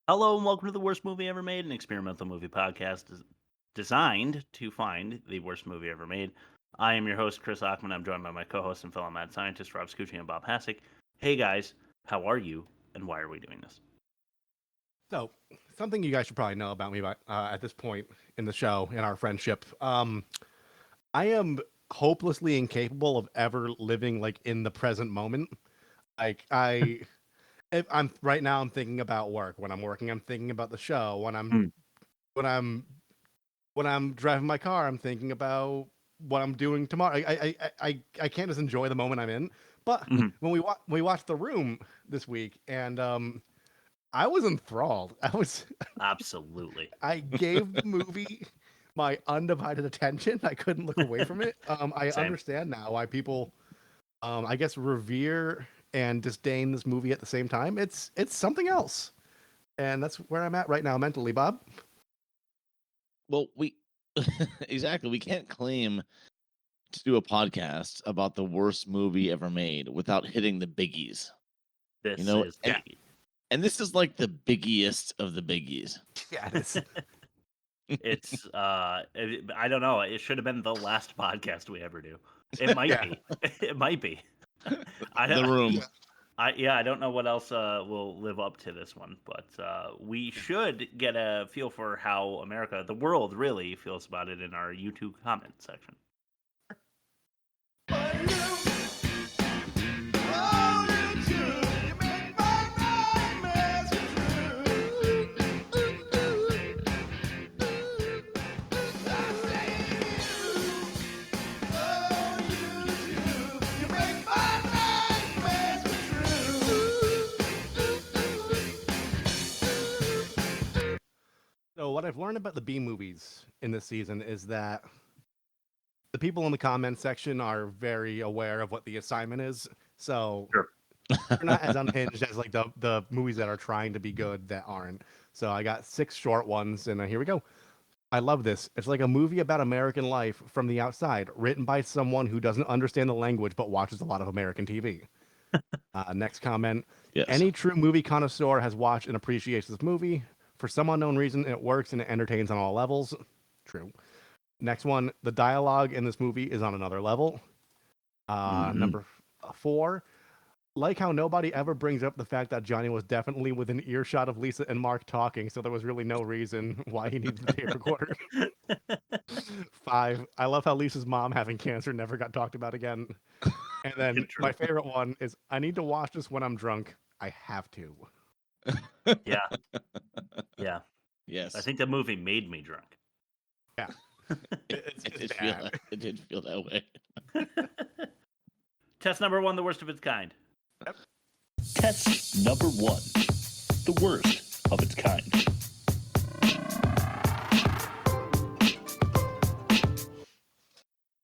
Hello and welcome to the worst movie ever made, an experimental movie podcast designed to find the worst movie ever made. I am your host, Chris Ackman. I'm joined by my co-host and fellow mad scientist, Rob Scucci and Bob Hassick. Hey guys, how are you and why are we doing this? So, something you guys should probably know about me at this point in the show, in our friendship. I am hopelessly incapable of ever living like in the present moment. Like if I'm right now, I'm thinking about work. When I'm working, I'm thinking about the show. When I'm when I'm driving my car, I'm thinking about what I'm doing tomorrow. I can't just enjoy the moment I'm in. But Mhm. when we watched The Room this week, and I was enthralled. Absolutely. I gave the movie my undivided attention. I couldn't look away from it. I Same. understand now why people, I guess, revere and disdain this movie at the same time. It's something else, and that's where I'm at right now mentally, Bob. Well, we exactly. We can't claim to do a podcast about the worst movie ever made without hitting the biggies. This You know, is and, the and this is like the biggiest of the biggies. Yeah, it is. it's I don't know. It should have been the last podcast we ever do. It might Yeah. be. It might be. I The Room. I don't know what else will live up to this one, but we should get a feel for how America, the world, really feels about it in our YouTube comment section. So what I've learned about the B movies in this season is that the people in the comment section are very aware of what the assignment is. So Sure. they're not as unhinged as like the movies that are trying to be good that aren't. So I got 6 short ones, and here we go. I love this. It's like a movie about American life from the outside, written by someone who doesn't understand the language but watches a lot of American TV. Next comment. Yes. Any true movie connoisseur has watched and appreciates this movie. For some unknown reason, it works and it entertains on all levels. True. Next one. The dialogue in this movie is on another level. Number 4. Like how nobody ever brings up the fact that Johnny was definitely within earshot of Lisa and Mark talking, so there was really no reason why he needed the tape recorder. 5. I love how Lisa's mom having cancer never got talked about again. And then True. my favorite one is I need to watch this when I'm drunk. I have to. Yeah. Yeah. Yes. I think the movie made me drunk. Yeah. It's it did bad. it did feel that way. Test number 1, the worst of its kind. Test number 1, the worst of its kind.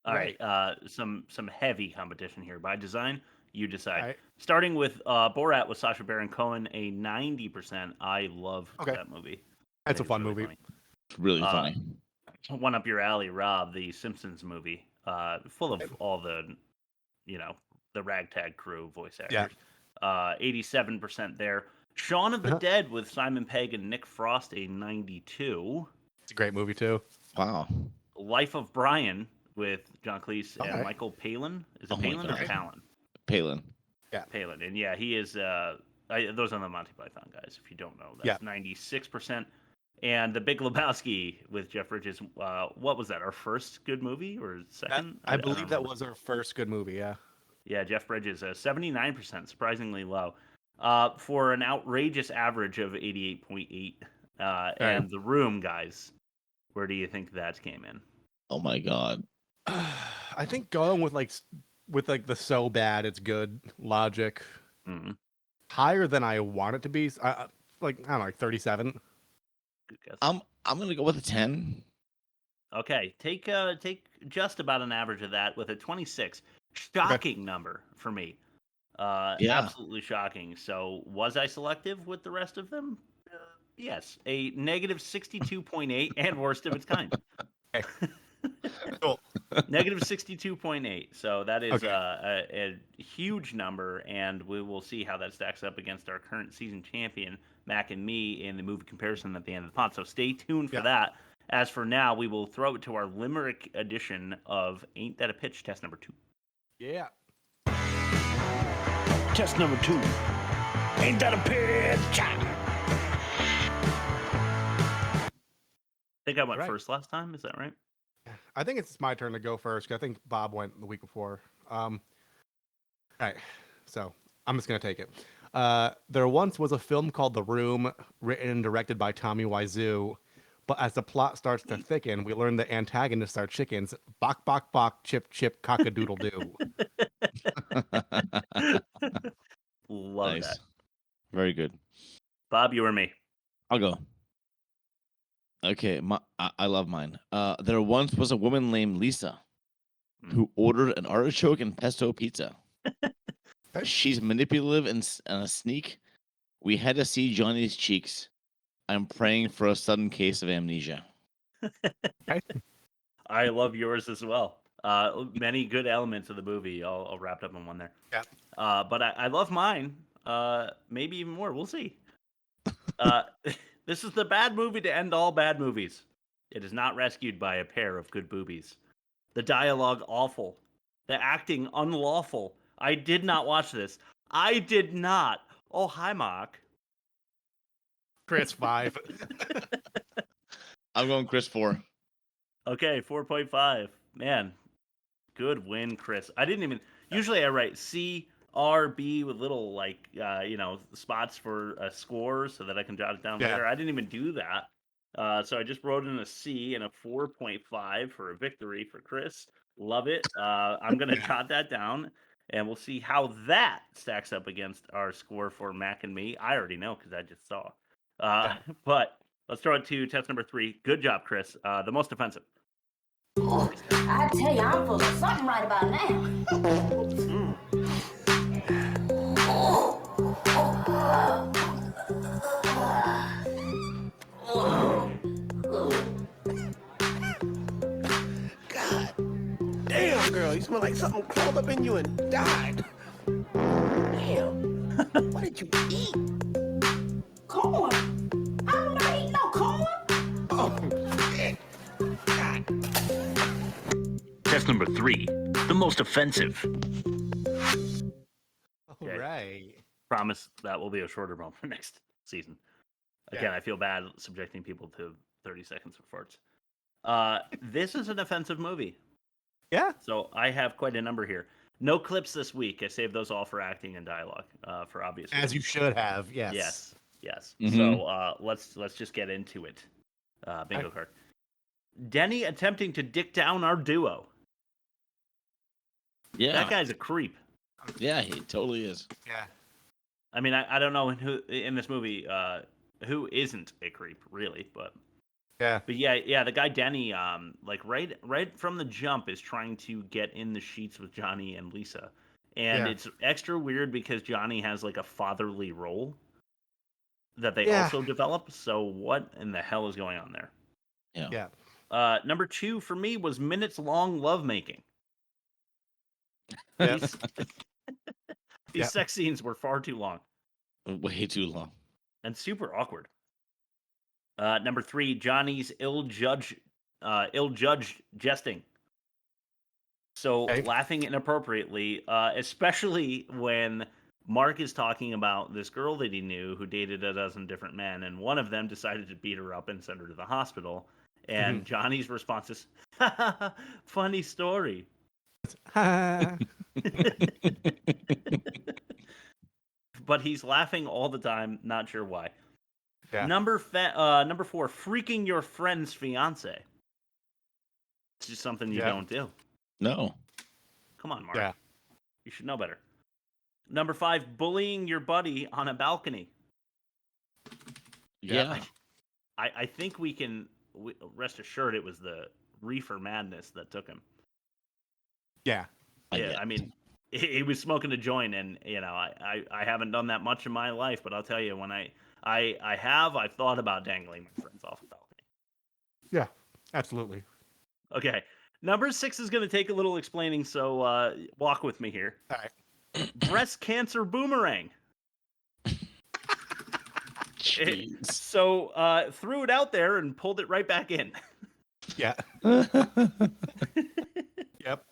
All right. Some heavy competition here by design. You decide. All right. Starting with Borat with Sacha Baron Cohen, a 90%. I love that movie. That's a fun movie. Funny. It's really funny. One up your alley, Rob, the Simpsons movie, full of all the, the ragtag crew voice actors. 87% there. Shaun of the Dead with Simon Pegg and Nick Frost, a 92. It's a great movie too. Wow. Life of Brian with John Cleese and Michael Palin. Is it Palin or Palin? Palin. Yeah. Palin. And yeah, he is, those are the Monty Python guys, if you don't know. That's 96%. And The Big Lebowski with Jeff Bridges. What was that? Our first good movie or second? I believe that was our first good movie. Yeah. Yeah, Jeff Bridges, 79%, surprisingly low, for an outrageous average of 88.8. And The Room, guys, where do you think that came in? Oh my God. I think going with the so bad it's good logic, higher than I want it to be. I don't know, like 37. Good guess. I'm gonna go with a 10. Okay, take just about an average of that with a 26. Shocking number for me. Absolutely shocking. So was I selective with the rest of them? Yes, a negative 62.8 and worst of its kind. Cool. Negative 62.8. So that is Okay. a huge number, and we will see how that stacks up against our current season champion, Mac and me, in the movie comparison at the end of the pod. So stay tuned for that. As for now, we will throw it to our Limerick edition of Ain't That a Pitch, test number 2. Yeah. Test number 2. Ain't that a pitch? I think I went first last time. Is that right? I think it's my turn to go first. 'Cause I think Bob went the week before. All right, so I'm just gonna take it. There once was a film called The Room, written and directed by Tommy Wiseau. But as the plot starts to thicken, we learn the antagonists are chickens. Bok, bok, bok, chip, chip, cock-a-doodle-doo. Love Nice. that. Very good. Bob, you or me? I'll go. Okay, I love mine. There once was a woman named Lisa who ordered an artichoke and pesto pizza. She's manipulative and a sneak. We had to see Johnny's cheeks. I'm praying for a sudden case of amnesia. I love yours as well. Many good elements of the movie all wrapped up in one there. Yeah. But I love mine. Maybe even more. We'll see. This is the bad movie to end all bad movies. It is not rescued by a pair of good boobies. The dialogue awful. The acting unlawful. I did not watch this. I did not. Oh, hi, Mark. Chris 5. I'm going Chris 4. Okay, 4.5. Man, good win, Chris. I didn't even. Usually I write CRB with little, like, spots for a score so that I can jot it down later. I didn't even do that. So I just wrote in a C and a 4.5 for a victory for Chris. Love it. I'm going to jot that down, and we'll see how that stacks up against our score for Mac and me. I already know because I just saw. But let's throw it to test number 3. Good job, Chris. The most offensive. I tell you, I'm full of something right about now. God damn, girl, you smell like something crawled up in you and died. Damn, what did you eat? Corn? I don't eat no corn. Oh, shit. God. Test number 3. The most offensive. All right. Promise that will be a shorter one for next season. Again, I feel bad subjecting people to 30 seconds of farts. This is an offensive movie. Yeah. So I have quite a number here. No clips this week. I saved those all for acting and dialogue, for obvious reasons. As you should have. Yes. Yes. Mhm. So let's just get into it. Bingo card. Denny attempting to dick down our duo. Yeah. That guy's a creep. Yeah, he totally is. Yeah. I mean, I don't know who in this movie who isn't a creep, really, but yeah, the guy Denny, like right from the jump, is trying to get in the sheets with Johnny and Lisa, and it's extra weird because Johnny has like a fatherly role that they also develop. So what in the hell is going on there? Yeah. Number 2 for me was minutes long lovemaking. These sex scenes were far too long. Way too long. And super awkward. Number 3, Johnny's ill-judged jesting. So laughing inappropriately, especially when Mark is talking about this girl that he knew who dated a dozen different men, and one of them decided to beat her up and send her to the hospital. And Johnny's response is, funny story. But he's laughing all the time, not sure why. Yeah. Number 4, freaking your friend's fiancé. It's just something you don't do. No. Come on, Mark. Yeah. You should know better. Number 5, bullying your buddy on a balcony. Yeah. I think we can rest assured it was the reefer madness that took him. Yeah. Yeah, I mean, he was smoking a joint, and I haven't done that much in my life, but I'll tell you, when I've thought about dangling my friends off a balcony. Yeah, absolutely. Okay, Number 6 is going to take a little explaining, so walk with me here. All right. Breast cancer boomerang. Jeez. So threw it out there and pulled it right back in. Yeah. Yep.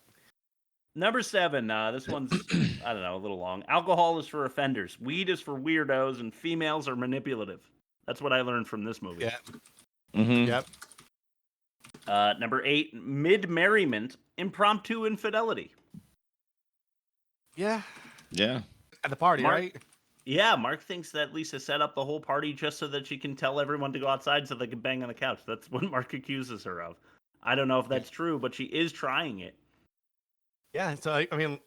Number 7. This one's, I don't know, a little long. Alcohol is for offenders. Weed is for weirdos, and females are manipulative. That's what I learned from this movie. Yeah. Mhm. Yep. Number 8. Merriment, impromptu infidelity. Yeah. Yeah. At the party, Mark- right? Yeah, Mark thinks that Lisa set up the whole party just so that she can tell everyone to go outside so they can bang on the couch. That's what Mark accuses her of. I don't know if that's true, but she is trying it. Yeah. So I mean,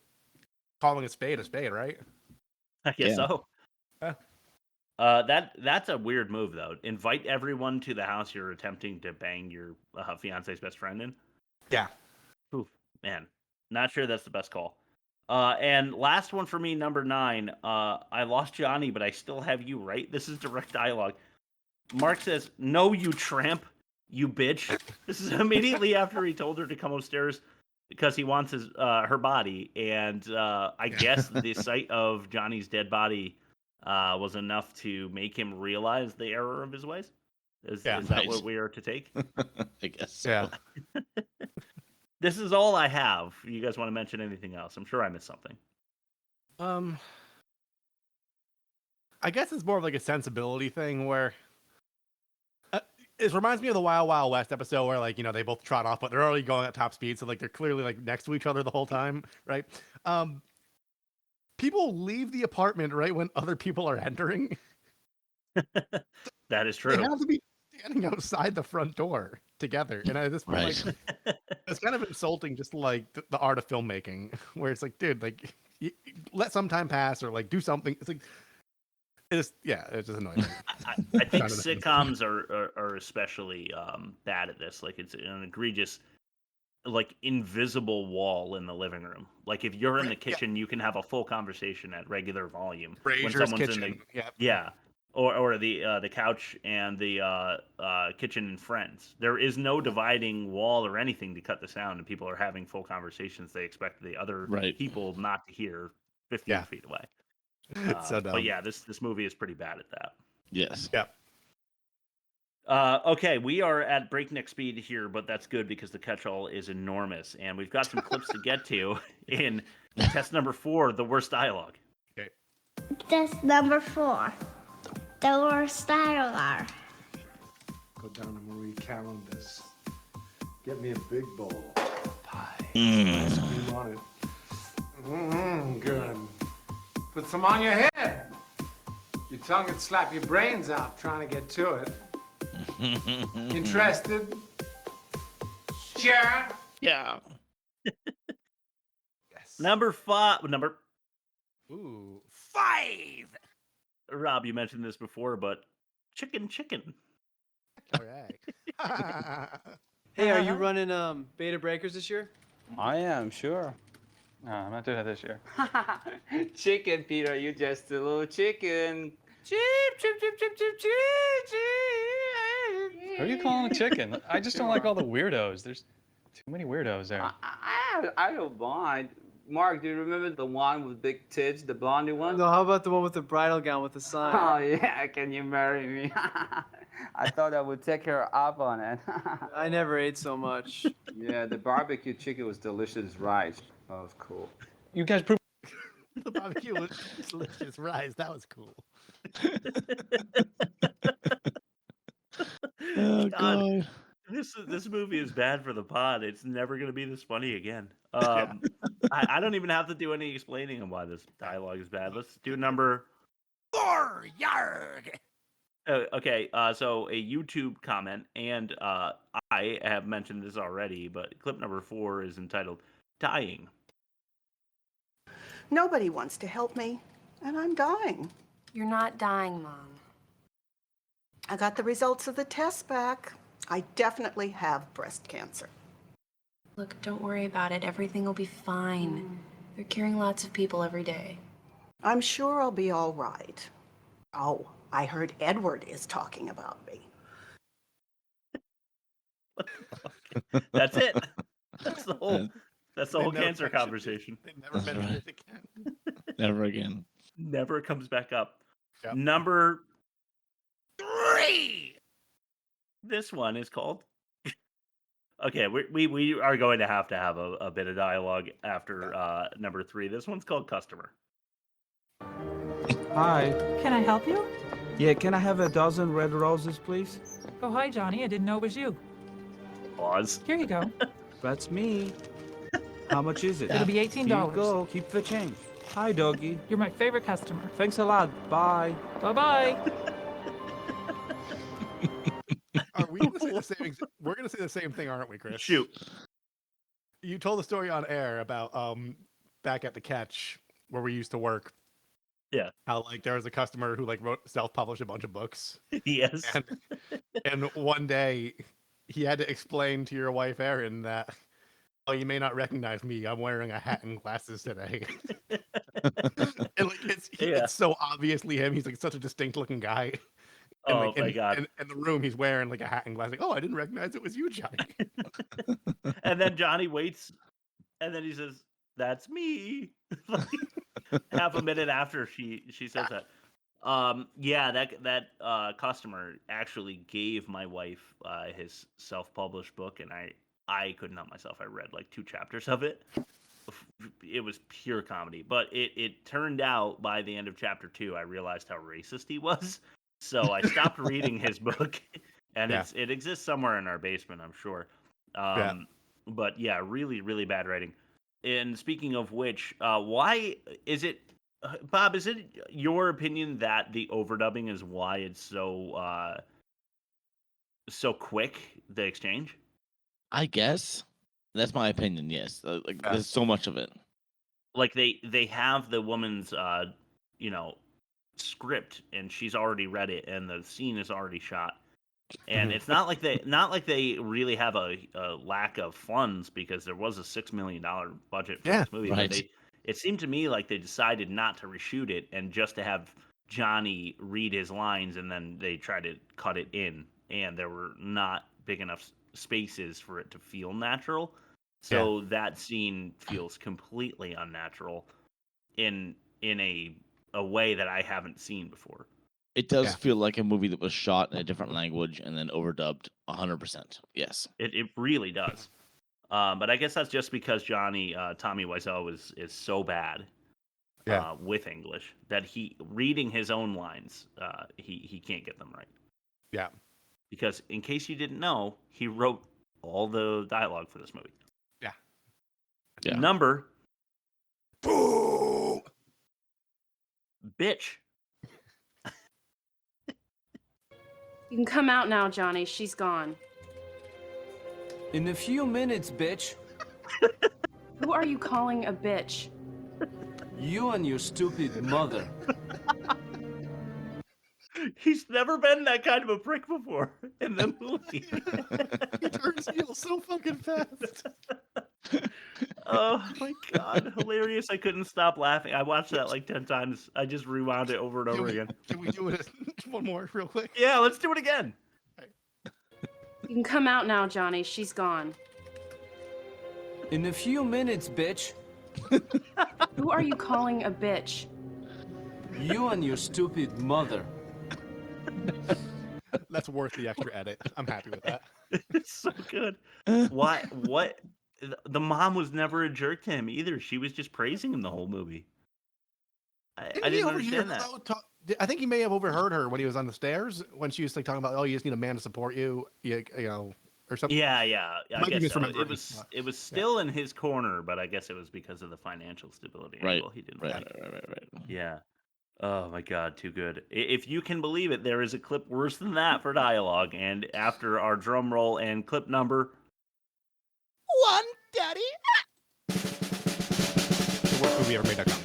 calling a spade, right? I guess Yeah. so. Yeah. That's a weird move, though. Invite everyone to the house you're attempting to bang your fiance's best friend in. Yeah. Oof, man, not sure that's the best call. And last one for me, number 9. I lost Johnny, but I still have you right. This is direct dialogue. Mark says, "No, you tramp, you bitch." This is immediately after he told her to come upstairs because he wants her body. And I guess the sight of Johnny's dead body was enough to make him realize the error of his ways. Is that Right. what we are to take? I guess. So. Yeah. This is all I have. You guys want to mention anything else? I'm sure I missed something. I guess it's more of like a sensibility thing where it reminds me of the Wild Wild West episode where like, you know, they both trot off, but they're already going at top speed. So like they're clearly like next to each other the whole time. Right. People leave the apartment right when other people are entering. That is They true. have to be standing outside the front door together. And at this point, Right. like, it's kind of insulting just like the art of filmmaking where it's like, dude, like let some time pass or like do something. It's like, it's just annoying. I think Kind of sitcoms are especially bad at this. Like it's an egregious, like invisible wall in the living room. Like if you're in the Right, yeah. kitchen, you can have a full conversation at regular volume. Frasier's kitchen. Yeah, or the couch and the kitchen and Friends. There is no dividing wall or anything to cut the sound, and people are having full conversations they expect the other Right. people not to hear 15 Yeah. feet away. It's so dumb. But yeah, this movie is pretty bad at that. Yes. Yep. Okay, we are at breakneck speed here, but that's good because the catch-all is enormous, and we've got some clips to get to in test number 4, the worst dialogue. Okay. Test number 4. The worst dialogue. Go down to Marie Callender's. Get me a big bowl. Pie. Mm. Cream on it. Good. Put some on your head. Your tongue would slap your brains out trying to get to it. Interested? Sure. Yeah. Yes. Number 5. Ooh. 5. Rob, you mentioned this before, but chicken. All right. Hey, are you running beta breakers this year? I am, sure. No, I'm not doing it this year. Chicken, Peter, you just a little chicken. Chip, chip, chip, chip, chip, chip, chip. Who are you calling a chicken? I just don't like all the weirdos. There's too many weirdos there. I don't mind. Mark, do you remember the one with big tits, the blondie one? No, how about the one with the bridal gown with the sign? Oh, yeah, can you marry me? I thought I would take her up on it. I never ate so much. Yeah, the barbecue chicken was delicious rice. That was cool. You guys prove The barbecue was delicious rice. That was cool. Oh, God. This movie is bad for the pod. It's never going to be this funny again. I don't even have to do any explaining on why this dialogue is bad. Let's do number 4. Yarg. Okay, so a YouTube comment, and I have mentioned this already, but clip number 4 is entitled "Dying." Nobody wants to help me, and I'm dying. You're not dying, Mom. I got the results of the test back. I definitely have breast cancer. Look, don't worry about it. Everything will be fine. They're curing lots of people every day. I'm sure I'll be all right. Oh, I heard Edward is talking about me. That's it. That's the whole cancer conversation. They never mention it again. Never again. Never comes back up. Yep. Number 3. This one is called. Okay, we are going to have a bit of dialogue after number 3. This one's called Customer. Hi. Can I help you? Yeah, can I have a dozen red roses, please? Oh, hi, Johnny. I didn't know it was you. Pause. Here you go. That's me. How much is it? It'll be $18. Here you go. Keep the change. Hi, doggy. You're my favorite customer. Thanks a lot. Bye. Bye-bye. Are we gonna say the same? We're gonna say the same thing, aren't we, Chris? Shoot. You told the story on air about back at the Catch where we used to work. Yeah. How like there was a customer who like self-published a bunch of books. Yes. And one day he had to explain to your wife Erin that, oh, you may not recognize me. I'm wearing a hat and glasses today. And like it's so obviously him. He's like such a distinct looking guy. And, oh my god! In the room, he's wearing like a hat and glasses. Like, oh, I didn't recognize it was you, Johnny. And then Johnny waits, and then he says, "That's me." Like, half a minute after she says that. Yeah, that customer actually gave my wife his self-published book, and I couldn't help myself. I read like 2 chapters of it. It was pure comedy, but it turned out by the end of chapter 2, I realized how racist he was. So I stopped reading his book, and it exists somewhere in our basement, I'm sure. But yeah, really, really bad writing. And speaking of which, why is it, Bob? Is it your opinion that the overdubbing is why it's so quick, the exchange? I guess that's my opinion. Yes, there's so much of it. Like they have the woman's script, and she's already read it, and the scene is already shot. And it's not like they really have a lack of funds, because there was a $6 million budget for this movie. Right. But it seemed to me like they decided not to reshoot it and just to have Johnny read his lines, and then they tried to cut it in, and there were not big enough spaces for it to feel natural. So that scene feels completely unnatural in a way that I haven't seen before. It does feel like a movie that was shot in a different language and then overdubbed 100%. Yes. It really does. But I guess that's just because Tommy Wiseau is so bad with English that he reading his own lines, he can't get them right. Yeah. Because in case you didn't know, he wrote all the dialogue for this movie. Yeah. Number. Boo! Bitch. You can come out now, Johnny. She's gone. In a few minutes, bitch. Who are you calling a bitch? You and your stupid mother. He's never been that kind of a prick before in the movie. He turns heel so fucking fast. Oh my god, hilarious. I couldn't stop laughing. I watched that like 10 times. I just rewound it over and over again. Can we do it one more real quick? Yeah, let's do it again. You can come out now, Johnny. She's gone. In a few minutes, bitch. Who are you calling a bitch? You and your stupid mother. That's worth the extra edit. I'm happy with that. It's so good. Why? What? The mom was never a jerk to him either. She was just praising him the whole movie. I didn't understand that. I think he may have overheard her when he was on the stairs when she was like talking about, oh, you just need a man to support you, you know, or something. Yeah. I guess so. It was still in his corner, but I guess it was because of the financial stability angle. He didn't. Right. Yeah. Oh my god, too good. If you can believe it, there is a clip worse than that for dialogue. And after our drum roll and clip number 1, Daddy. The worst movie ever made.com.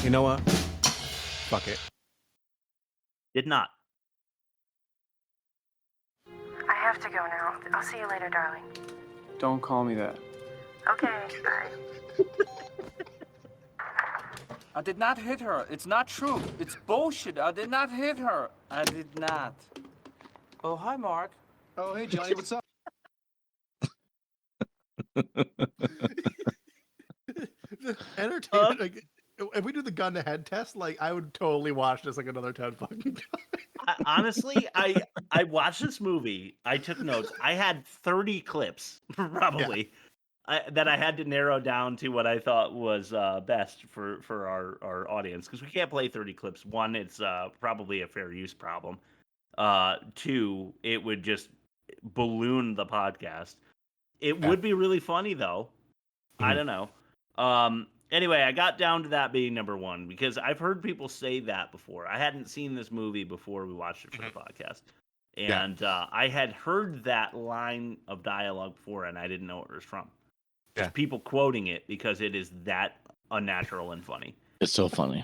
You know what? Fuck it. Did not. I have to go now. I'll see you later, darling. Don't call me that. Okay, bye. I did not hit her. It's not true. It's bullshit. I did not hit her. I did not. Oh, hi, Mark. Oh, hey, Johnny, what's up? Entertainment. Like, if we do the gun to head test, like I would totally watch this like another 10 fucking times. Honestly, I watched this movie. I took notes. I had 30 clips probably that I had to narrow down to what I thought was best for our audience, because we can't play 30 clips. One, it's probably a fair use problem. Two, it would just balloon the podcast. It would be really funny though. I don't know. Anyway, I got down to that being number one because I've heard people say that before. I hadn't seen this movie before we watched it for the podcast. And I had heard that line of dialogue before, and I didn't know where it was from. Just people quoting it because it is that unnatural and funny. It's so funny.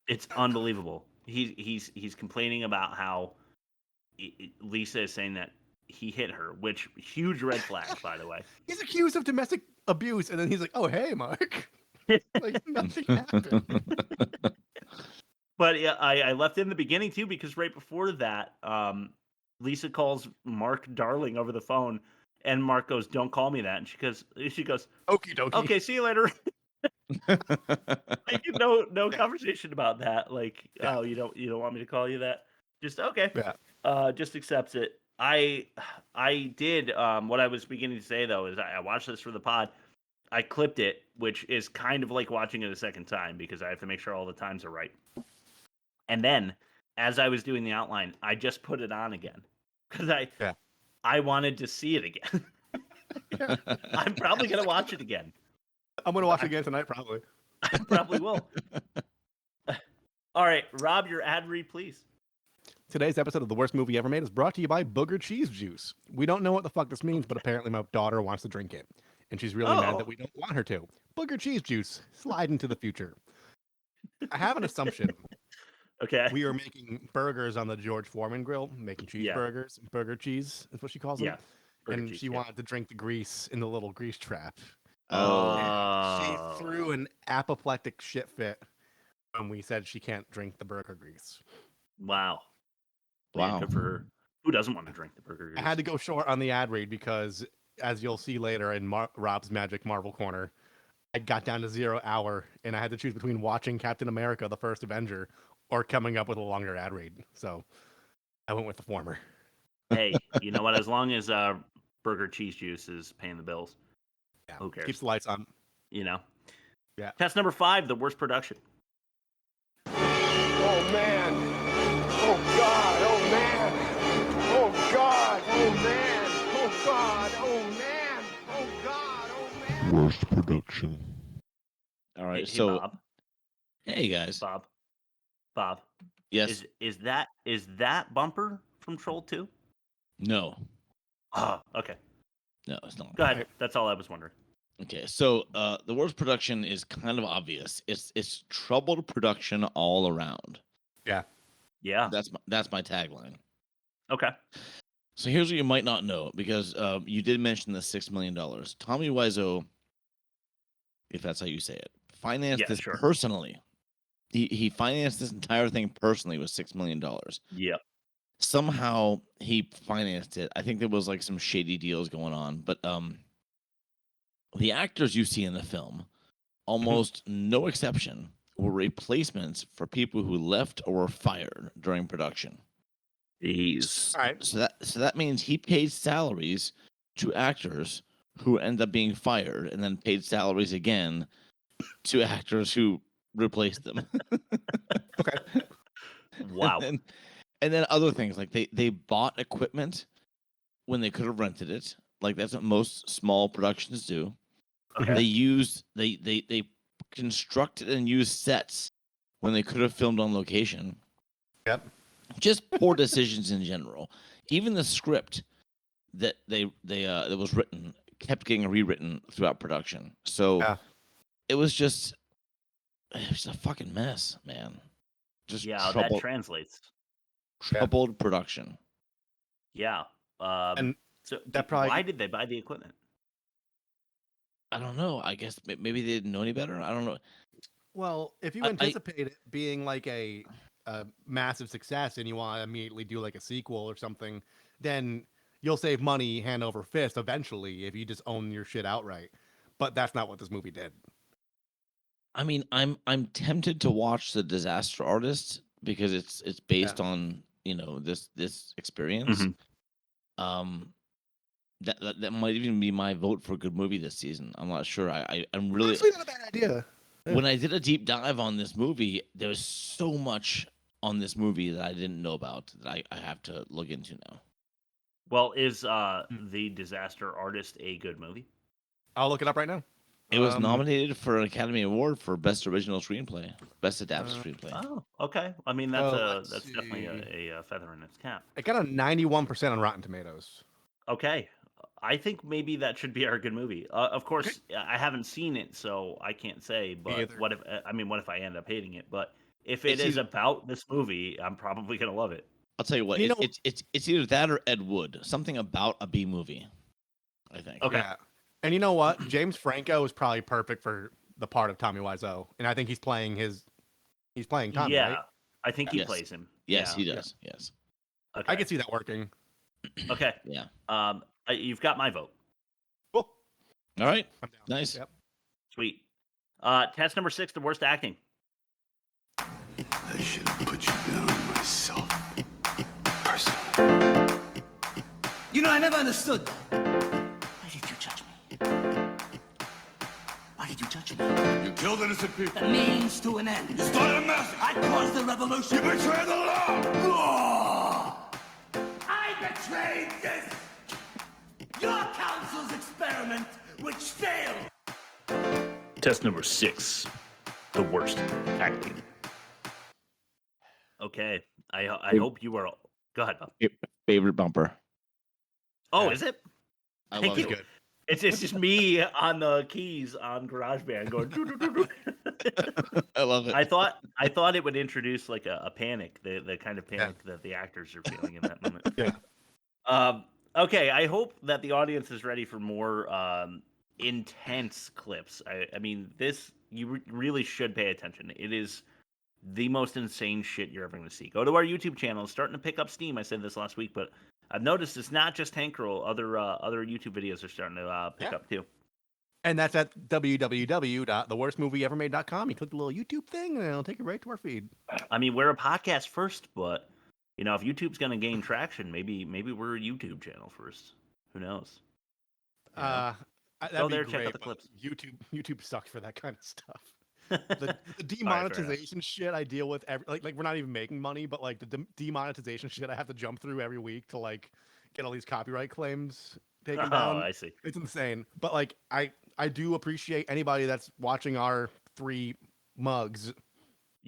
It's unbelievable. He's complaining about how Lisa is saying that he hit her, which huge red flag, by the way. He's accused of domestic abuse, and then he's like, "Oh, hey, Mark." Like nothing happened. But yeah, I left in the beginning too because right before that, Lisa calls Mark darling over the phone, and Mark goes, "Don't call me that." And she goes, "Okie dokie." Okay, see you later. Like, no conversation about that. Like, oh, you don't want me to call you that? Just okay. Just accepts it. I did what I was beginning to say though is I watched this for the pod. I clipped it, which is kind of like watching it a second time because I have to make sure all the times are right. And then, as I was doing the outline, I just put it on again because I wanted to see it again. I'm probably gonna watch it again. I'm gonna watch it again tonight, probably. I probably will. All right, Rob, your ad read, please. Today's episode of The Worst Movie Ever Made is brought to you by Booger Cheese Juice. We don't know what the fuck this means, but apparently my daughter wants to drink it. And she's really mad that we don't want her to. Booger Cheese Juice. Slide into the future. I have an assumption. Okay. We are making burgers on the George Foreman grill, making cheeseburgers. Burger cheese is what she calls them. And she wanted to drink the grease in the little grease trap. She threw an apoplectic shit fit when we said she can't drink the burger grease. Wow. Good for her. Who doesn't want to drink the burger grease? I had to go short on the ad read because, as you'll see later in Rob's Magic Marvel Corner, I got down to 0 hour, and I had to choose between watching Captain America: The First Avenger or coming up with a longer ad read. So I went with the former. Hey, you know what? As long as Burger Cheese Juice is paying the bills, who cares? Keeps the lights on. You know? Yeah. Test number 5, the worst production. Oh, man. Oh, God. Oh, man. Oh, God. Oh, man. Oh, God. Oh, man. Oh, God. Oh, man. Worst production. All right, Hey, so Bob. Hey guys. Bob. Yes. Is that Bumper from Troll 2? No. Oh, okay. No, it's not. Go ahead. That's all I was wondering. Okay, so the worst production is kind of obvious. It's troubled production all around. Yeah. That's my tagline. Okay. So here's what you might not know, because you did mention the $6 million. Tommy Wiseau, if that's how you say it, financed this personally. He financed this entire thing personally with $6 million. Yep. Somehow he financed it. I think there was like some shady deals going on, but the actors you see in the film, almost no exception, were replacements for people who left or were fired during production. Jeez. All right. So that means he paid salaries to actors who end up being fired, and then paid salaries again to actors who replaced them. Okay. Wow. And then other things, like they bought equipment when they could have rented it. Like that's what most small productions do. Okay. They constructed and used sets when they could have filmed on location. Yep. Just poor decisions in general. Even the script that that was written kept getting rewritten throughout production. So it was just a fucking mess, man. Just that translates. Troubled production. Yeah. And so that probably why did they buy the equipment? I don't know. I guess maybe they didn't know any better. I don't know. Well, if you anticipate it being like a massive success and you want to immediately do like a sequel or something, then you'll save money hand over fist eventually if you just own your shit outright. But that's not what this movie did. I mean, I'm tempted to watch The Disaster Artist because it's based on this experience. That might even be my vote for a good movie this season. I'm not sure. I'm really Actually, not a bad idea. When I did a deep dive on this movie, there was so much on this movie that I didn't know about that I have to look into now. Well, is The Disaster Artist a good movie? I'll look it up right now. It was nominated for an Academy Award for Best Original Screenplay, Best Adapted Screenplay. Oh, okay. I mean, that's definitely a feather in its cap. It got a 91% on Rotten Tomatoes. Okay. I think maybe that should be our good movie. Of course, I haven't seen it, so I can't say. But what if I end up hating it? But if it is about this movie, I'm probably gonna love it. I'll tell you what. It's either that or Ed Wood. Something about a B movie, I think. Okay. Yeah. And you know what? James Franco is probably perfect for the part of Tommy Wiseau, and I think he's playing Tommy. Yeah, right? I think he plays him. Yes, yeah. he does. Yes. Okay. I can see that working. Okay. Yeah. You've got my vote. Cool. All right. Nice. Yep. Sweet. Test number 6: the worst acting. I should have put you down myself. Personally. You know, I never understood that. Why did you judge me? Why did you judge me? You killed innocent people. The means to an end. You started a massacre. I caused the revolution. You betrayed the law. I betrayed this. Your council's experiment, which failed. Test number 6: the worst acting. Okay. I hope you are. Go ahead, Bob. Favorite bumper. Oh, is it? I love it. It's just me on the keys on GarageBand going. I love it. I thought it would introduce like a panic, the kind of panic that the actors are feeling in that moment. Yeah. Okay, I hope that the audience is ready for more intense clips. I mean, this you really should pay attention. It is the most insane shit you're ever going to see. Go to our YouTube channel. It's starting to pick up steam. I said this last week, but I've noticed it's not just Hank Roll. Other YouTube videos are starting to pick up too. And that's at www.theworstmovieevermade.com. You click the little YouTube thing, and it'll take you right to our feed. I mean, we're a podcast first, but if YouTube's going to gain traction, maybe we're a YouTube channel first. Who knows? Go there, check out the clips. YouTube sucks for that kind of stuff. The demonetization shit I deal with like we're not even making money, but like the demonetization shit I have to jump through every week to like get all these copyright claims taken down. Oh, I see. It's insane. But like I do appreciate anybody that's watching our 3 mugs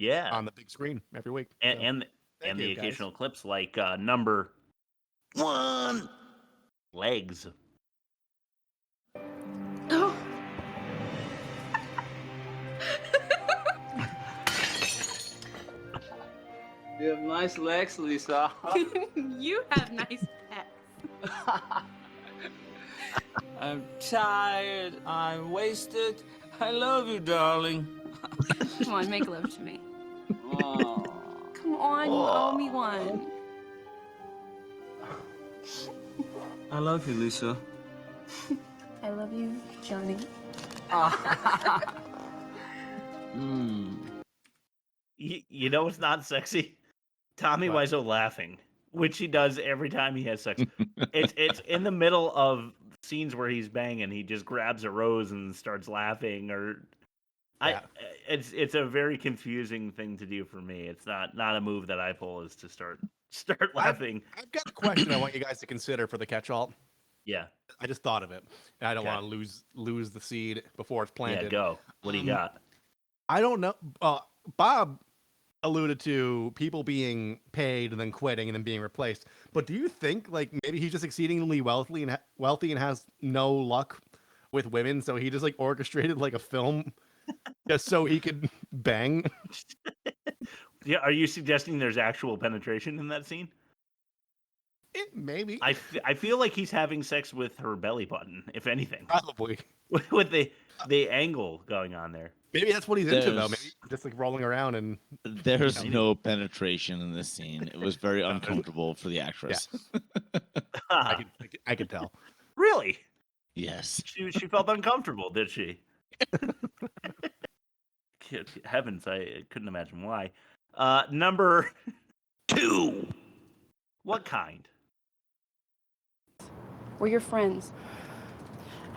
on the big screen every week. And the occasional clips like number 1 legs. Oh. You have nice legs, Lisa. You have nice pecs. I'm tired. I'm wasted. I love you, darling. Come on, make love to me. Oh. Come on, you owe me one. I love you, Lisa. I love you, Johnny. You know what's not sexy? Tommy Wiseau laughing, which he does every time he has sex. It's in the middle of scenes where he's banging. He just grabs a rose and starts laughing, it's a very confusing thing to do for me. It's not a move that I pull is to start laughing. I've got a question I want you guys to consider for the catch-all. Yeah. I just thought of it. And I don't want to lose the seed before it's planted. Yeah, go. What do you got? I don't know. Bob alluded to people being paid and then quitting and then being replaced. But do you think like maybe he's just exceedingly wealthy and has no luck with women, so he just like orchestrated like a film just so he could bang? Yeah, are you suggesting there's actual penetration in that scene? Maybe. I feel like he's having sex with her belly button, if anything. Probably. With the angle going on there. Maybe that's what he's into, though. Maybe just like rolling around and. There's no penetration in this scene. It was very uncomfortable for the actress. I could tell. Really? Yes. She felt uncomfortable, did she? Heavens, I couldn't imagine why. Number 2. What kind? We're your friends.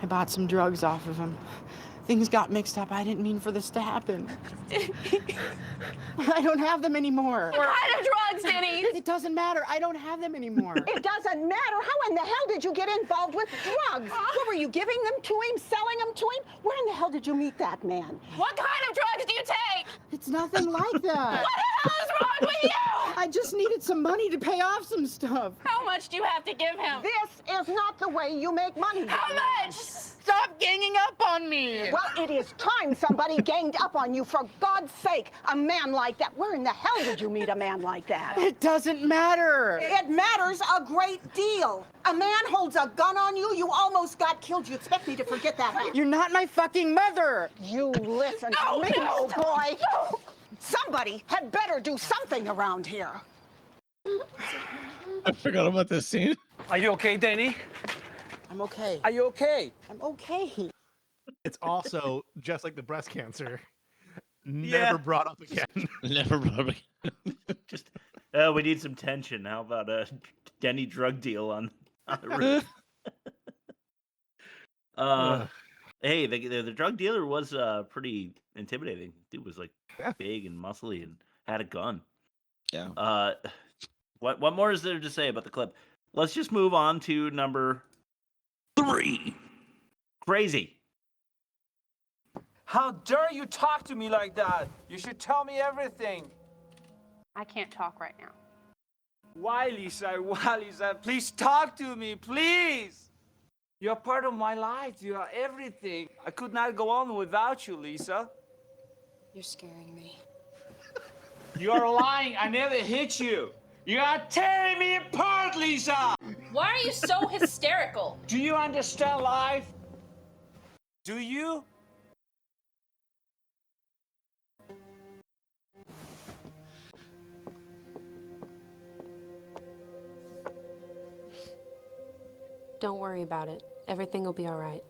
I bought some drugs off of him. Things got mixed up. I didn't mean for this to happen. I don't have them anymore. What kind of drugs, Denny? It doesn't matter. I don't have them anymore. It doesn't matter. How in the hell did you get involved with drugs? What, were you giving them to him, selling them to him? Where in the hell did you meet that man? What kind of drugs do you take? It's nothing like that. What the hell is wrong with you? I just needed some money to pay off some stuff. How much do you have to give him? This is not the way you make money. How much? Stop ganging up on me. Well, it is time somebody ganged up on you, for God's sake. A man like that. Where in the hell did you meet a man like that? It doesn't matter. It matters a great deal. A man holds a gun on you, you almost got killed. You expect me to forget that, huh? You're not my fucking mother. You listen to me, old boy. No. Somebody had better do something around here. I forgot about this scene. Are you okay, Denny? I'm okay. Are you okay? I'm okay. It's also just like the breast cancer. Never brought up again. Never brought up again. Just, we need some tension. How about a Denny drug deal on the roof? Hey, the drug dealer was pretty intimidating. Dude was like big and muscly and had a gun. Yeah. What more is there to say about the clip? Let's just move on to number 3. Crazy. How dare you talk to me like that? You should tell me everything. I can't talk right now. Why, Lisa? Why, Lisa? Please talk to me, please. You're part of my life. You are everything. I could not go on without you, Lisa. You're scaring me. You are lying. I never hit you. You are tearing me apart, Lisa. Why are you so hysterical? Do you understand life? Do you? Don't worry about it. Everything will be all right.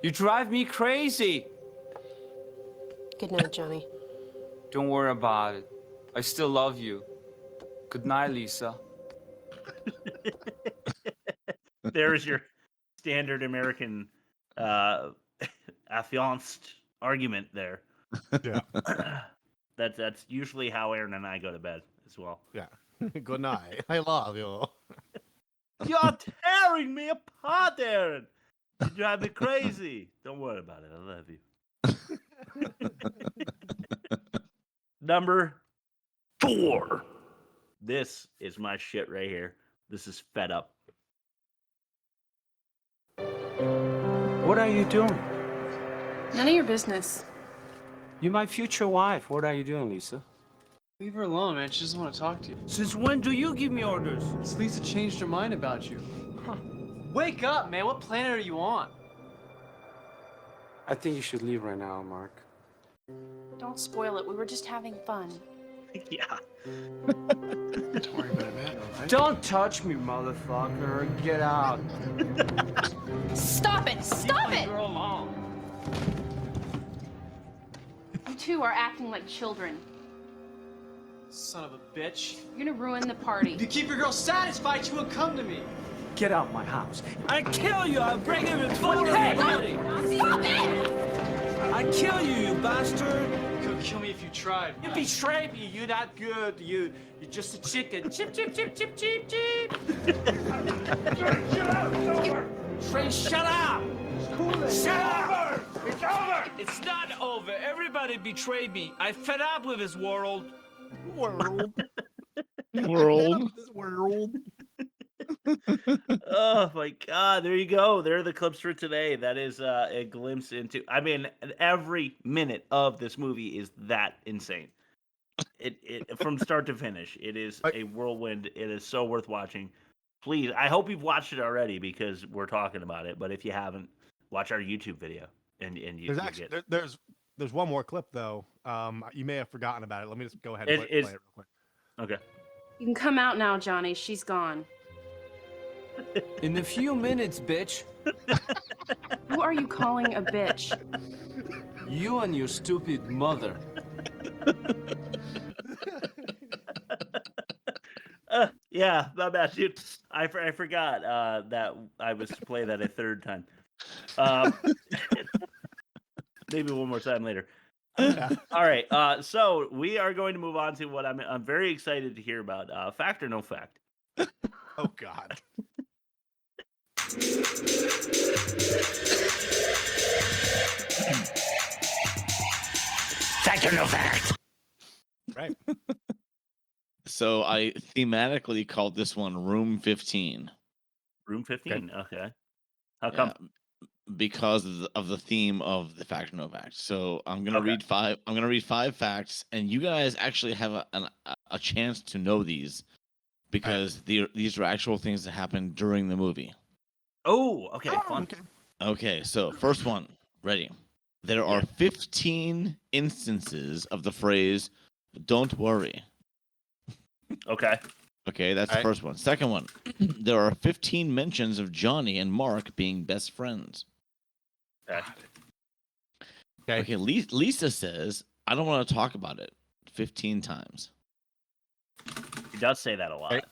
You drive me crazy. Good night, Johnny. Don't worry about it. I still love you. Good night, Lisa. There's your standard American affianced argument there. Yeah. That's usually how Aaron and I go to bed as well. Yeah. Good night. I love you. You're tearing me apart, Aaron. You drive me crazy. Don't worry about it. I love you. Number 4. This is my shit right here. This is Fed Up. What are you doing? None of your business. You're my future wife. What are you doing, Lisa? Leave her alone, man. She doesn't want to talk to you. Since when do you give me orders? Lisa changed her mind about you. Huh. Wake up, man. What planet are you on? I think you should leave right now, Mark. Don't spoil it. We were just having fun. Yeah. Don't worry about it, man. Right? Don't touch me, motherfucker. Get out. Stop it! Stop Leave it! my girl alone. You two are acting like children. Son of a bitch. You're gonna ruin the party. If you keep your girl satisfied, she will come to me. Get out my house. I kill you. I'll break every bone in Hey, your body. stop it! I kill you, you bastard. You could kill me if you tried. You betrayed me. You're not good. You're just a chicken. Chip, chip, chip, chip, chip, chip. Shut up! It's over! Trey, shut up. Shut up! It's over! It's not over. Everybody betrayed me. I fed up with this world. World. World. This world. Oh my God! There you go. There are the clips for today. That is a glimpse into. I mean, every minute of this movie is that insane. It from start to finish. It is a whirlwind. It is so worth watching. please. I hope you've watched it already because we're talking about it. But if you haven't, watch our YouTube video and you get. There's one more clip though. You may have forgotten about it. Let me just go ahead and play it real quick. Okay. You can come out now, Johnny. She's gone. In a few minutes, bitch. Who are you calling a bitch? You and your stupid mother. Yeah, my bad, dude. I forgot that I was to play that a third time. Maybe one more time later. All right. So we are going to move on to what I'm very excited to hear about. Fact or no fact? Oh God. Fact or no fact? Right. So I thematically called this one Room 15. Room 15. Okay. How come? Because of the theme of the fact or no fact. So I'm gonna read five. I'm gonna read 5 facts, and you guys actually have a chance to know these because these are actual things that happened during the movie. Oh, okay, fun. Okay, so first one, ready? There are 15 instances of the phrase "Don't worry." Okay. Okay, that's the first one. Second one, there are 15 mentions of Johnny and Mark being best friends. Okay, Lisa says, I don't want to talk about it 15 times. He does say that a lot.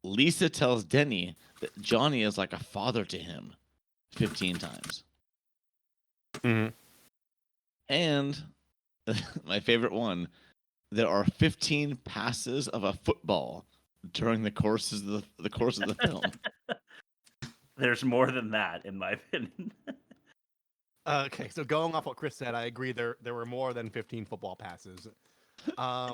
Lisa tells Denny that Johnny is like a father to him 15 times. Mm-hmm. And my favorite one, there are 15 passes of a football during the course of the film. There's more than that, in my opinion. Okay, so going off what Chris said, I agree. There were more than 15 football passes. I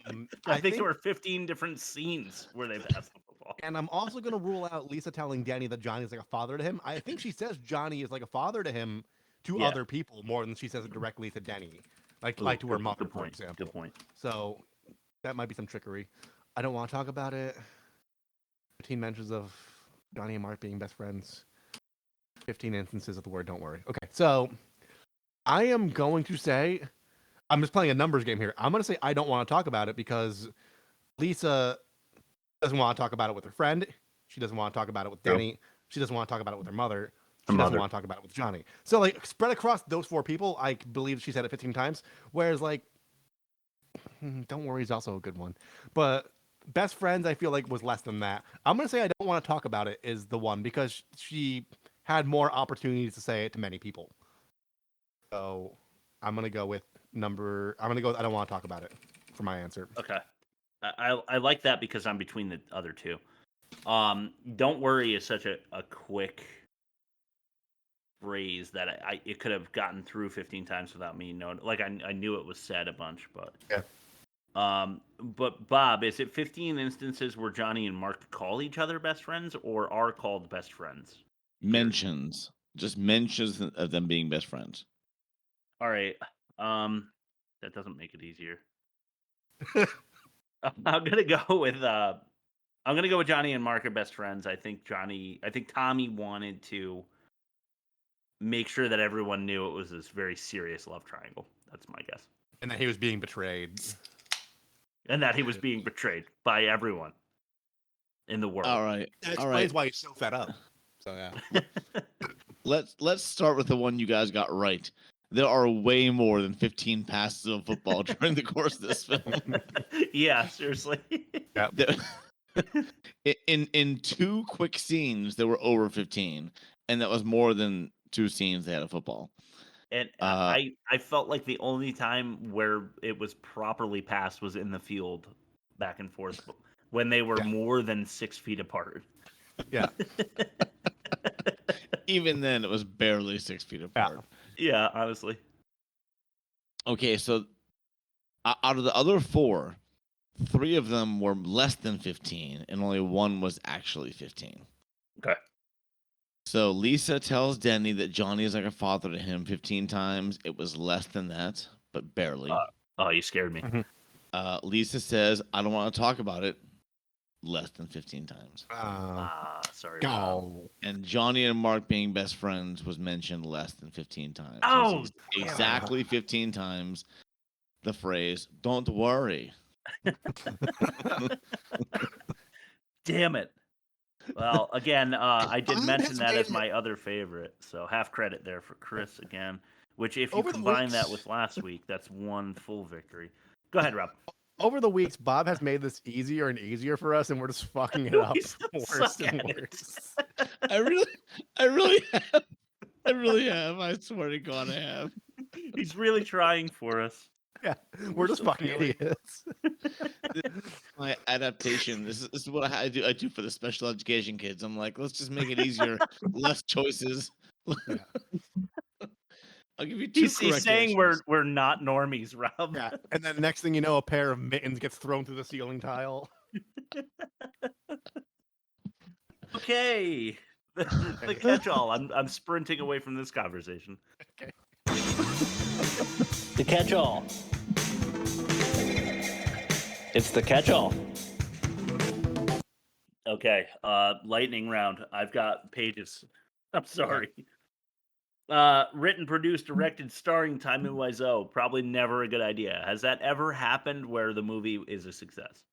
think there were 15 different scenes where they passed the football. And I'm also going to rule out Lisa telling Denny that Johnny is like a father to him. I think she says Johnny is like a father to him to other people more than she says it directly to Denny, like to her mother, for example. Good point. So that might be some trickery. I don't want to talk about it. 15 mentions of Johnny and Mark being best friends. 15 instances of the word "don't worry." Okay, so I am going to say, I'm just playing a numbers game here. I'm going to say I don't want to talk about it because Lisa doesn't want to talk about it with her friend. She doesn't want to talk about it with Denny. She doesn't want to talk about it with her mother. She doesn't want to talk about it with Johnny. So, like, spread across those 4 people, I believe she said it 15 times. Whereas, like, don't worry is also a good one. But best friends, I feel like, was less than that. I'm going to say I don't want to talk about it is the one because she had more opportunities to say it to many people. So I'm going to go with I don't want to talk about it for my answer. Okay. I like that because I'm between the other two. Don't worry is such a quick phrase that it could have gotten through 15 times without me knowing. Like I knew it was said a bunch, but but Bob, is it 15 instances where Johnny and Mark call each other best friends or are called best friends? Mentions of them being best friends. All right. That doesn't make it easier. I'm gonna go with Johnny and Mark are best friends. I think Tommy wanted to make sure that everyone knew it was this very serious love triangle. That's my guess. And that he was being betrayed. And that he was being betrayed by everyone in the world. All right. That explains why he's so fed up. So yeah. Let's start with the one you guys got right. There are way more than 15 passes of football during the course of this film. Yeah, seriously. In 2 quick scenes, there were over 15, and that was more than 2 scenes they had of football. And I felt like the only time where it was properly passed was in the field, back and forth, when they were more than 6 feet apart. Yeah. Even then, it was barely 6 feet apart. Yeah, honestly. Okay, so out of the other 4, 3 of them were less than 15, and only 1 was actually 15. Okay. So Lisa tells Denny that Johnny is like a father to him 15 times. It was less than that, but barely. Oh, you scared me. Lisa says, I don't want to talk about it. less than 15 times. Sorry. Go. And Johnny and Mark being best friends was mentioned less than 15 times. Oh, It's exactly 15 times the phrase, don't worry. Damn it. Well, again, I did mention that as my other favorite, so half credit there for Chris again. Which, if you combine that with last week, that's one full victory. Go ahead, Rob. Over the weeks, Bob has made this easier and easier for us, and we're just fucking it up worse and worse. I really have. I really have. I swear to God, I have. He's really trying for us. Yeah, we're just fucking idiots. My adaptation. This is what I do. I do for the special education kids. I'm like, let's just make it easier, less choices. I'll give you two. He's saying we're not normies, Rob. Yeah, and then next thing you know, a pair of mittens gets thrown through the ceiling tile. Okay, the catch-all. I'm sprinting away from this conversation. Okay. The catch-all. It's the catch-all. Okay, lightning round. I've got pages. I'm sorry. Written, produced, directed, starring Timon Wiseau. Probably never a good idea. Has that ever happened where the movie is a success?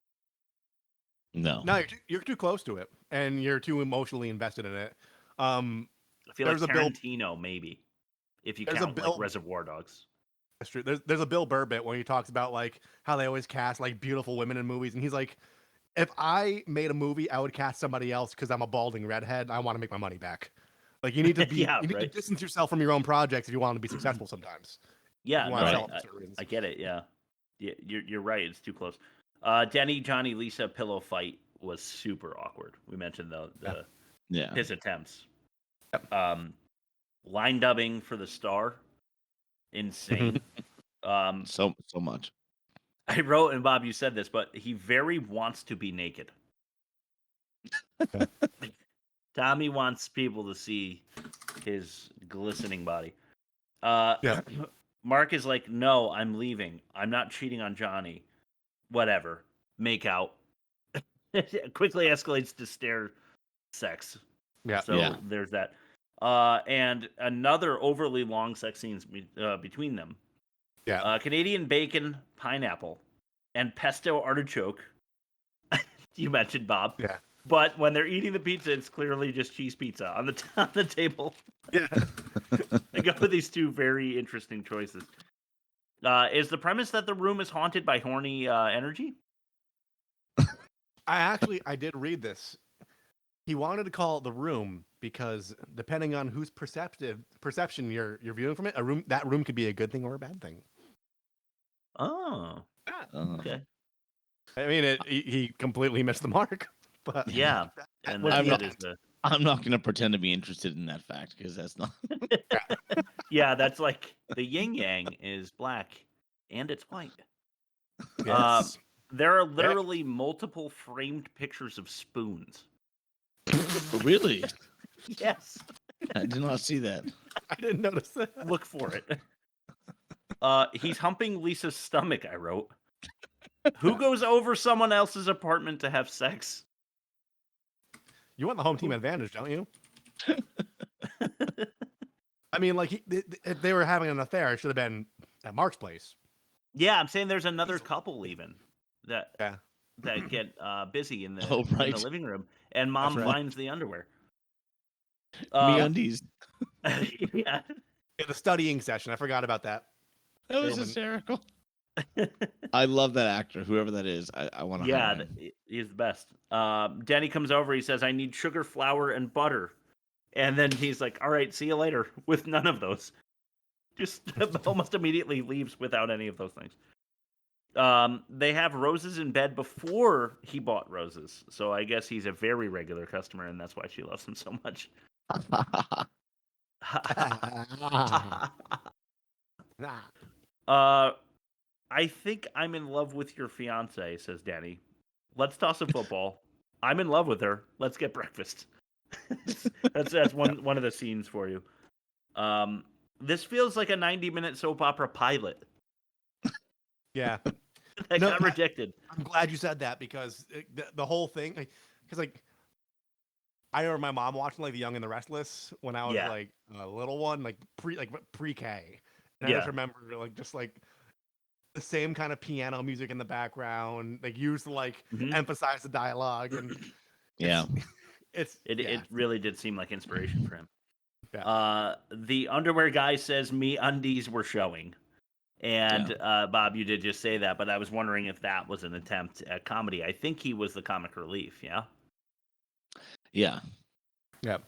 No. No, you're too close to it, and you're too emotionally invested in it. I feel like Tarantino, maybe, if you count like Reservoir Dogs. That's true. There's a Bill Burr bit when he talks about like how they always cast like beautiful women in movies, and he's like, if I made a movie, I would cast somebody else because I'm a balding redhead. I want to make my money back. Like you need to be, you need to distance yourself from your own projects if you want to be successful. Sometimes. Yeah, no, I get it. Yeah, you're right. It's too close. Denny, Johnny, Lisa pillow fight was super awkward. We mentioned his attempts. Line dubbing for the star, insane. So much. I wrote, and Bob, you said this, but he very wants to be naked. Tommy wants people to see his glistening body. Mark is like, no, I'm leaving. I'm not cheating on Johnny. Whatever. Make out. Quickly escalates to stare sex. So there's that. And another overly long sex scenes between them. Canadian bacon, pineapple, and pesto artichoke. You mentioned, Bob. Yeah. But when they're eating the pizza, it's clearly just cheese pizza on the table. Yeah. I go with these two very interesting choices. Is the premise that the room is haunted by horny energy? I did read this. He wanted to call it The Room because depending on whose perception you're viewing from it, that room could be a good thing or a bad thing. Oh. Okay. I mean, he completely missed the mark. But yeah, and I'm not going to pretend to be interested in that fact because that's not. Yeah, that's like the yin yang is black and it's white. Yes. There are literally multiple framed pictures of spoons. Really? Yes. I did not see that. I didn't notice that. Look for it. He's humping Lisa's stomach, I wrote. Who goes over someone else's apartment to have sex? You want the home team advantage, don't you? I mean, like, if they were having an affair, it should have been at Mark's place. Yeah, I'm saying there's another couple even that get busy in the living room, and Mom finds the underwear. MeUndies. Yeah, the studying session. I forgot about that. That was hysterical. I love that actor, whoever that is. I want to. Yeah, he's the best. Denny comes over. He says, "I need sugar, flour, and butter," and then he's like, "All right, see you later." With none of those, just almost immediately leaves without any of those things. They have roses in bed before he bought roses, so I guess he's a very regular customer, and that's why she loves him so much. I think I'm in love with your fiance, says Danny. Let's toss a football. I'm in love with her. Let's get breakfast. that's one of the scenes for you. This feels like a 90-minute soap opera pilot. Yeah. that got rejected. I'm glad you said that because the whole thing, because like I remember my mom watching like The Young and the Restless when I was like a little one, like pre-K, and I just remember just like the same kind of piano music in the background, like used to like emphasize the dialogue, and it really did seem like inspiration for him. Yeah. The underwear guy says me undies were showing. And Bob, you did just say that, but I was wondering if that was an attempt at comedy. I think he was the comic relief, yeah? Yeah. Yeah.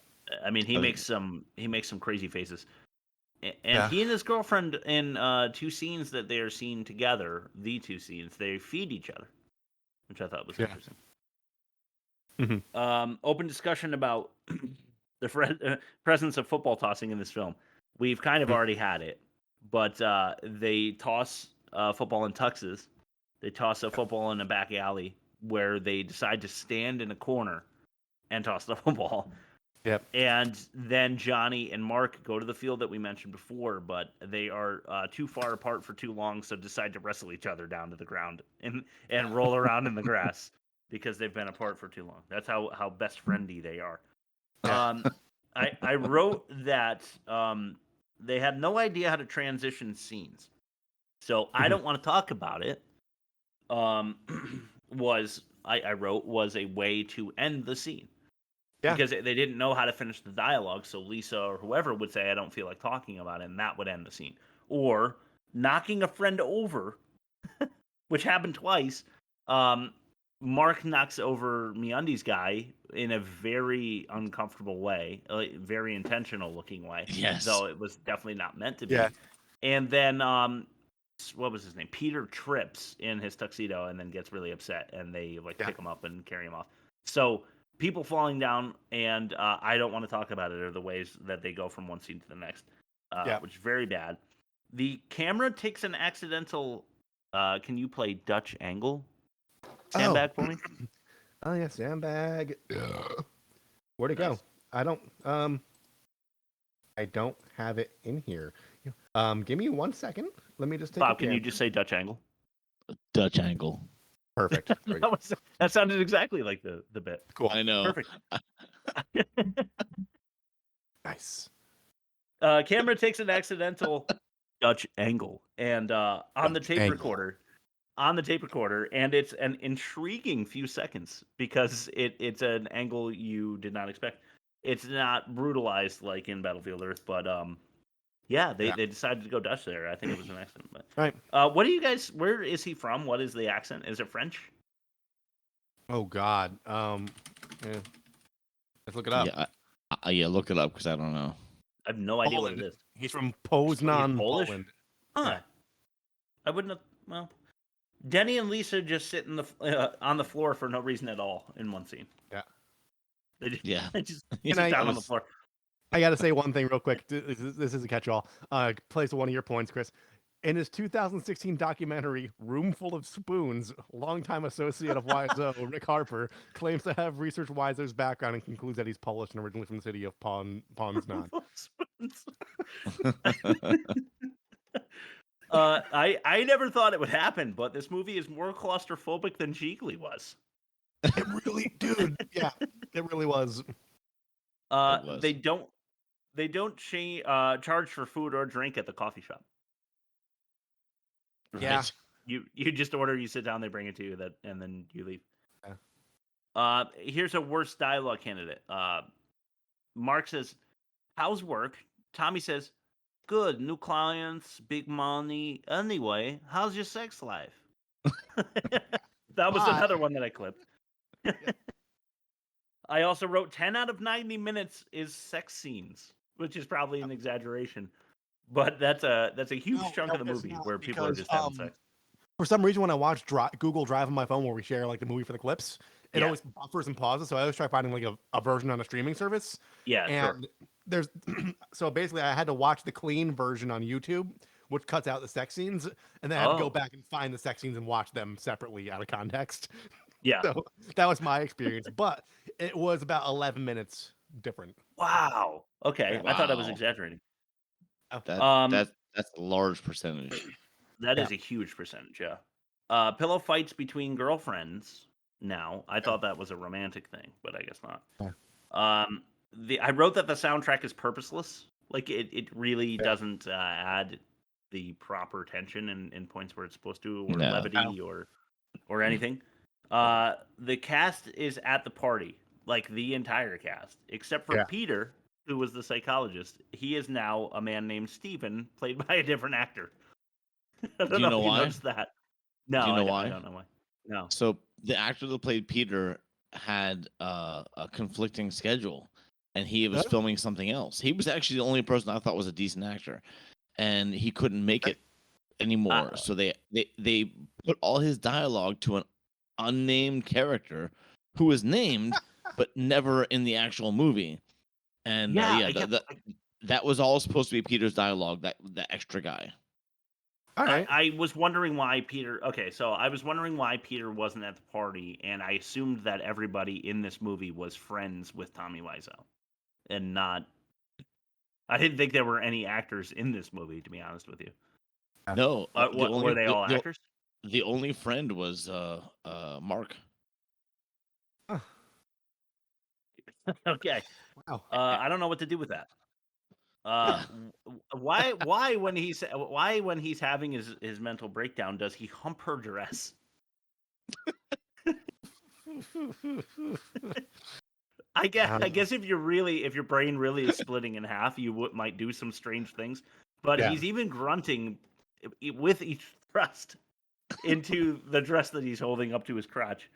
I mean, he makes some crazy faces. And he and his girlfriend in two scenes that they are seen together, the two scenes, they feed each other, which I thought was interesting. Open discussion about the presence of football tossing in this film. We've kind of already had it, but they toss football in tuxes. They toss a football in a back alley where they decide to stand in a corner and toss the football. Yep. And then Johnny and Mark go to the field that we mentioned before, but they are too far apart for too long, so decide to wrestle each other down to the ground and roll around in the grass because they've been apart for too long. That's how best friendy they are. I wrote that they had no idea how to transition scenes, so I don't want to talk about it. I wrote was a way to end the scene. Yeah. Because they didn't know how to finish the dialogue, so Lisa or whoever would say, I don't feel like talking about it, and that would end the scene. Or knocking a friend over, which happened twice. Mark knocks over MeUndies guy in a very uncomfortable way, a very intentional looking way. Yes. Though it was definitely not meant to be. Yeah. And then, what was his name? Peter trips in his tuxedo and then gets really upset, and they pick him up and carry him off. So people falling down, and I don't want to talk about it, are the ways that they go from one scene to the next, which is very bad. The camera takes an accidental. Can you play Dutch angle? Sandbag for me. Oh yeah, sandbag. Where'd it go? I don't have it in here. Give me 1 second. Let me just take. Bob, can you just say Dutch angle? Dutch angle. Perfect. that sounded exactly like the bit. Cool. I know. Perfect. Nice. Camera takes an accidental Dutch angle, and on the tape recorder, and it's an intriguing few seconds because it's an angle you did not expect. It's not brutalized like in Battlefield Earth, but they decided to go Dutch there. I think it was an accident. But right. What do you guys? Where is he from? What is the accent? Is it French? Oh God. Let's look it up. Yeah, look it up because I don't know. I have no idea what it is. He's from Poznan, Polish? Poland. Huh. Yeah. I wouldn't have. Well, Denny and Lisa just sit on the floor for no reason at all in one scene. Yeah. They just sit down on the floor. I got to say one thing real quick. This is a catch-all. Plays to one of your points, Chris. In his 2016 documentary, Roomful of Spoons, longtime associate of Wiseau, Rick Harper, claims to have researched Wiseau's background and concludes that he's Polish and originally from the city of Poznan. I never thought it would happen, but this movie is more claustrophobic than Jiggly was. It really, dude. Yeah, it really was. They don't charge for food or drink at the coffee shop. Yeah. You just order, you sit down, they bring it to you, and then you leave. Here's a worst dialogue candidate. Mark says, "How's work?" Tommy says, "Good, new clients, big money. Anyway, how's your sex life?" That was another one that I clipped. I also wrote 10 out of 90 minutes is sex scenes, which is probably an exaggeration. But that's a huge chunk of the movie where people are just having sex. For some reason, when I watch Google Drive on my phone where we share like the movie for the clips, it always buffers and pauses. So I always try finding like a version on a streaming service. Yeah, and there's so basically I had to watch the clean version on YouTube, which cuts out the sex scenes, and then I had to go back and find the sex scenes and watch them separately out of context. Yeah. So that was my experience, but it was about 11 minutes different. Wow. Okay, Wow. I thought I was exaggerating. That's a large percentage. That is a huge percentage, yeah. Pillow fights between girlfriends. Now, I thought that was a romantic thing, but I guess not. I wrote that the soundtrack is purposeless. Like it really doesn't add the proper tension in points where it's supposed to, or levity, or anything. The cast is at the party, like the entire cast, except for Peter, who was the psychologist. He is now a man named Steven, played by a different actor. I don't Do you know if you why? noticed that. No, Do you know I why? don't know why. No. So the actor that played Peter had a conflicting schedule, and he was filming something else. He was actually the only person I thought was a decent actor, and he couldn't make it anymore. So they put all his dialogue to an unnamed character who was named but never in the actual movie. And that was all supposed to be Peter's dialogue. That extra guy. All right. I was wondering why Peter. Okay, so I was wondering why Peter wasn't at the party, and I assumed that everybody in this movie was friends with Tommy Wiseau, and not. I didn't think there were any actors in this movie, to be honest with you. No, were they all actors? The only friend was Mark. Okay. Wow. I don't know what to do with that. Why when he's having his mental breakdown does he hump her dress? I guess if your brain really is splitting in half, you might do some strange things. But he's even grunting with each thrust into the dress that he's holding up to his crotch.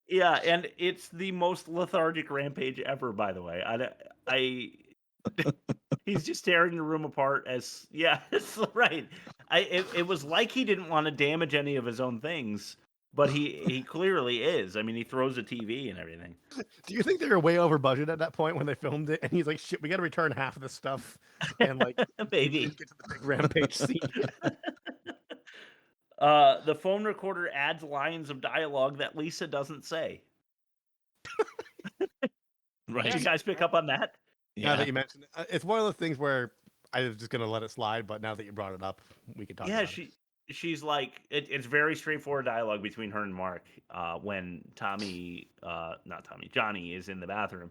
Yeah, and it's the most lethargic rampage ever, by the way. He's just tearing the room apart it's right. It was like he didn't want to damage any of his own things, but he clearly is. I mean, he throws a TV and everything. Do you think they were way over budget at that point when they filmed it? And he's like, "Shit, we got to return half of this stuff," and like maybe get to the big rampage scene. The phone recorder adds lines of dialogue that Lisa doesn't say. Right? Did you guys pick up on that? Now that you mentioned it, it's one of those things where I was just gonna let it slide, but now that you brought it up, we can talk. About she's like it's very straightforward dialogue between her and Mark when Johnny is in the bathroom,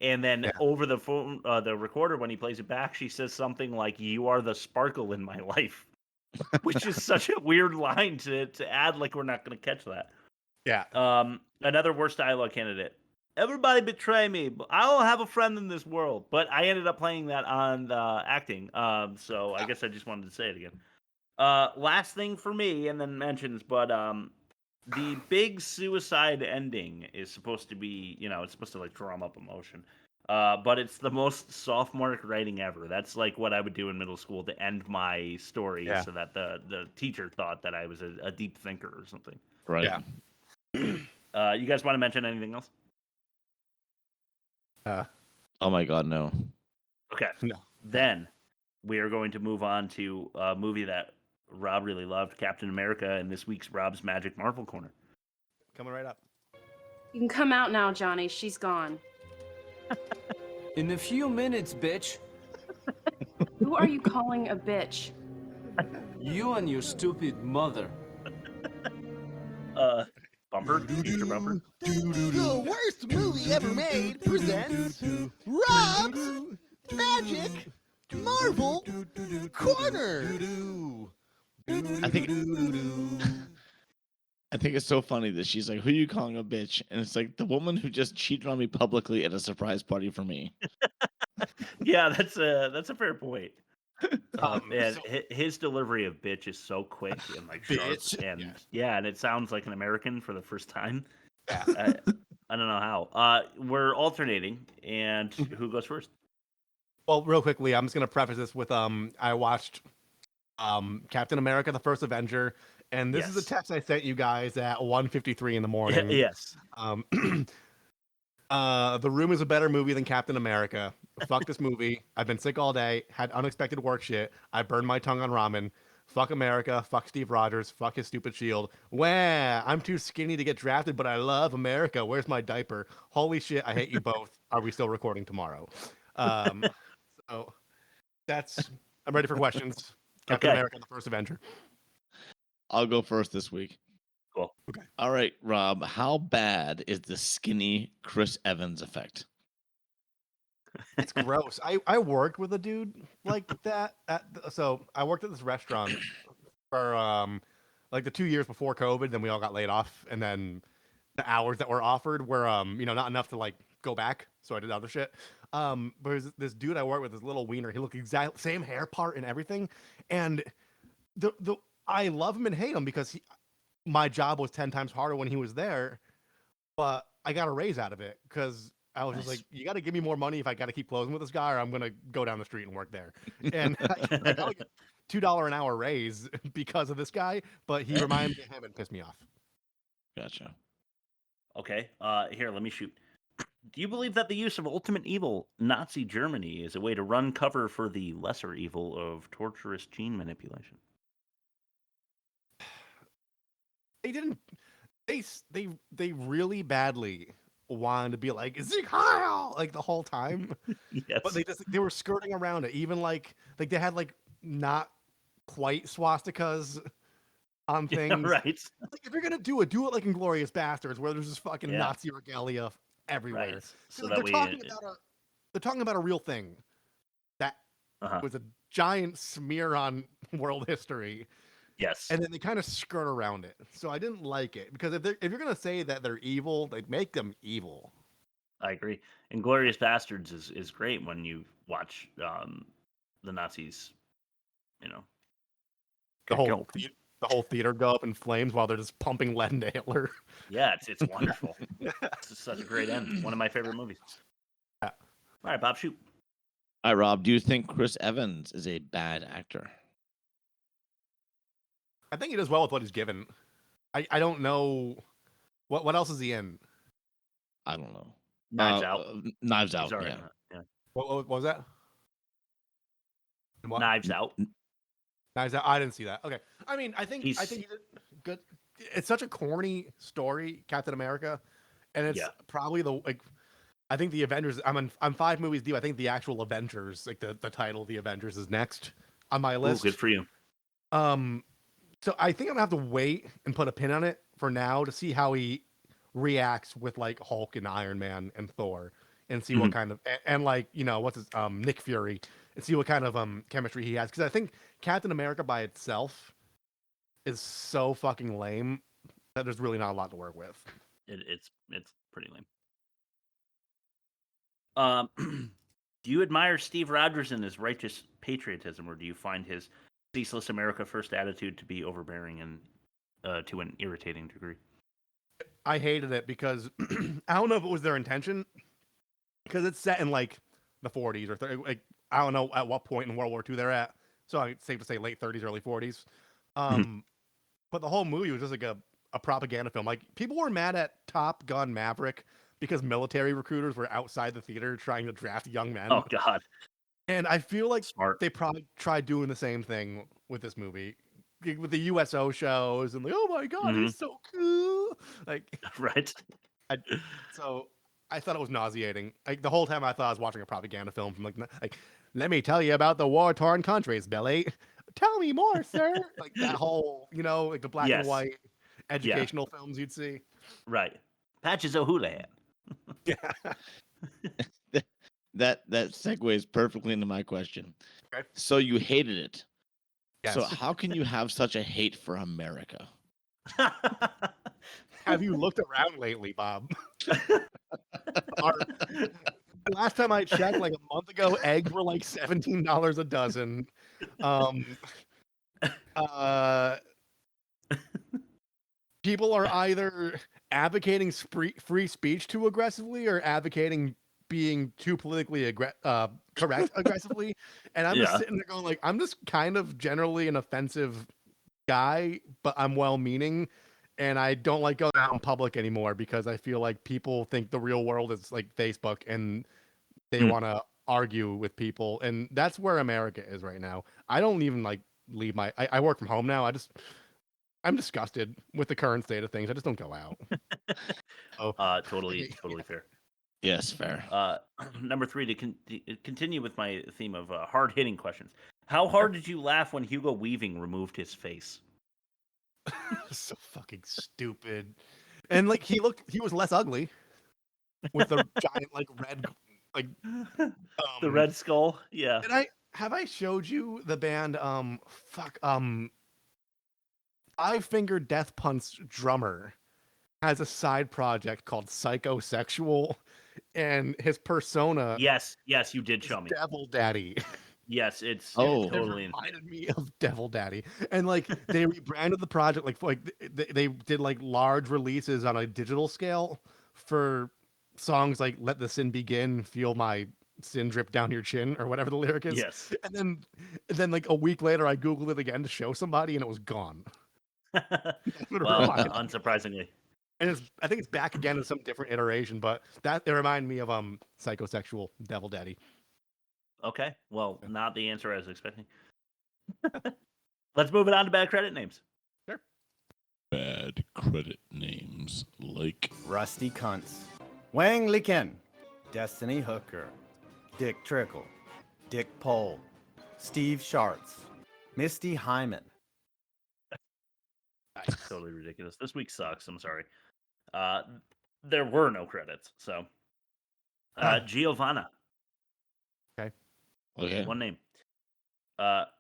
and then over the phone, the recorder, when he plays it back, she says something like, "You are the sparkle in my life," which is such a weird line to add. Like, we're not going to catch that. Yeah. Another worst dialogue candidate. Everybody betray me, but I don't have a friend in this world. But I ended up playing that on acting. So I guess I just wanted to say it again. Last thing for me, and then mentions, but the big suicide ending is supposed to be, it's supposed to like drum up emotion. But it's the most sophomoric writing ever. That's like what I would do in middle school to end my story, so that the teacher thought that I was a deep thinker or something. Right. Yeah. You guys want to mention anything else? Oh my God, no. Okay. No. Then we are going to move on to a movie that Rob really loved, Captain America, and this week's Rob's Magic Marvel Corner. Coming right up. You can come out now, Johnny. She's gone. In a few minutes, bitch. Who are you calling a bitch? You and your stupid mother. Bumper? Future bumper? The worst movie ever made presents Rob's Magic Marvel Corner. I think it's so funny that she's like, "Who are you calling a bitch?" And it's like the woman who just cheated on me publicly at a surprise party for me. Yeah, that's a fair point. And his delivery of bitch is so quick and like sharp, and and it sounds like an American for the first time. I don't know how. We're alternating, and who goes first? Well, real quickly, I'm just gonna preface this with I watched Captain America: The First Avenger, and this is a text I sent you guys at 1:53 in the morning. Yes. The Room is a better movie than Captain America. Fuck this movie. I've been sick all day. Had unexpected work shit. I burned my tongue on ramen. Fuck America. Fuck Steve Rogers. Fuck his stupid shield. Wah! I'm too skinny to get drafted, but I love America. Where's my diaper? Holy shit! I hate you both. Are we still recording tomorrow? So that's. I'm ready for questions. Captain America: The First Avenger. I'll go first this week. Cool. Okay. All right, Rob. How bad is the skinny Chris Evans effect? It's gross. I worked with a dude like that. So I worked at this restaurant for like the 2 years before COVID. Then we all got laid off, and then the hours that were offered were not enough to like go back. So I did other shit. But there's this dude I worked with, this little wiener. He looked exact same hair part and everything, and the I love him and hate him because my job was 10 times harder when he was there, but I got a raise out of it because I was just like, you got to give me more money if I got to keep closing with this guy, or I'm gonna go down the street and work there. And I got like a $2 an hour raise because of this guy, but he reminded me of him and pissed me off. Gotcha. Okay. Here, let me shoot. Do you believe that the use of ultimate evil, Nazi Germany, is a way to run cover for the lesser evil of torturous gene manipulation? They didn't. They really badly wanted to be like Sieg Heil like the whole time. Yes. But they were skirting around it. Even like they had like not quite swastikas on things. Yeah, right. Like, if you're gonna do it like Inglorious Bastards, where there's this fucking Yeah. Nazi regalia everywhere. Right. So they're that we talking about a real thing that was a giant smear on world history. Yes. And then they kind of skirt around it. So I didn't like it because if you're gonna say that they're evil, they make them evil. I agree. Inglorious Bastards is great when you watch the Nazis, The whole theater go up in flames while they're just pumping lead into Hitler. Yeah, it's wonderful. It's such a great end. One of my favorite movies. Yeah. All right, Bob, shoot. All right, Rob. Do you think Chris Evans is a bad actor? I think he does well with what he's given. I don't know what else is he in? I don't know. Knives Out. Knives Out. He's already Yeah. in it, yeah. What was that? What? Knives Out. Knives Out. I didn't see that. Okay. I mean, I think he did good. It's such a corny story, Captain America, and it's probably I think the Avengers. I'm 5 movies deep. I think the actual Avengers, like the title, the Avengers, is next on my list. Ooh, good for you. So I think I'm gonna have to wait and put a pin on it for now to see how he reacts with like Hulk and Iron Man and Thor, and see what kind of and like what's his Nick Fury, and see what kind of chemistry he has. Because I think Captain America by itself is so fucking lame that there's really not a lot to work with. It's pretty lame. Do you admire Steve Rogers and his righteous patriotism, or do you find his ceaseless America first attitude to be overbearing and to an irritating degree? I hated it because I don't know if it was their intention, because it's set in like the 40s or 30, like I don't know at what point in World War II they're at. So it's safe to say late 30s, early 40s. But the whole movie was just like a propaganda film. Like people were mad at Top Gun Maverick because military recruiters were outside the theater trying to draft young men. Oh God. And I feel like Smart. they probably tried doing the same thing with this movie, with the USO shows and like, oh my God, he's so cool. Like, right. So I thought it was nauseating. Like the whole time I thought I was watching a propaganda film from like let me tell you about the war-torn countries, Billy. Tell me more, sir. Like that whole, like the black and white educational films you'd see. Right. Patches O'Houlihan. Yeah. That segues perfectly into my question. Okay. So you hated it. Yes. So how can you have such a hate for America? Have you looked around lately, Bob? Last time I checked, like a month ago, eggs were like $17 a dozen. People are either advocating free speech too aggressively or advocating being too politically correct aggressively. And I'm just sitting there going like, I'm just kind of generally an offensive guy, but I'm well-meaning. And I don't like going out in public anymore because I feel like people think the real world is like Facebook and they want to argue with people. And that's where America is right now. I don't even like leave I work from home now. I'm disgusted with the current state of things. I just don't go out. Totally fair. Yes, fair. Number 3, to continue with my theme of hard-hitting questions. How hard did you laugh when Hugo Weaving removed his face? So fucking stupid. And like he was less ugly with the giant like red like The Red Skull. Yeah. Have I showed you the band Five Finger Death Punch drummer has a side project called Psychosexual, and his persona Yes, you did show me. Devil Daddy. Yes, it's Totally insane. reminded me of Devil Daddy. And like they rebranded the project like they did like large releases on a digital scale for songs like Let the Sin Begin, Feel My Sin Drip Down Your Chin, or whatever the lyric is. Yes. And then like a week later I Googled it again to show somebody and it was gone. Well, unsurprisingly. And I think it's back again in some different iteration, but it reminded me of Psychosexual Devil Daddy. Okay. Well, not the answer I was expecting. Let's move it on to bad credit names. Sure. Bad credit names like Rusty Cunts, Wang Liken, Destiny Hooker, Dick Trickle, Dick Pole, Steve Sharts, Misty Hyman. That's totally ridiculous. This week sucks. I'm sorry. There were no credits, so Giovanna. Okay. One name.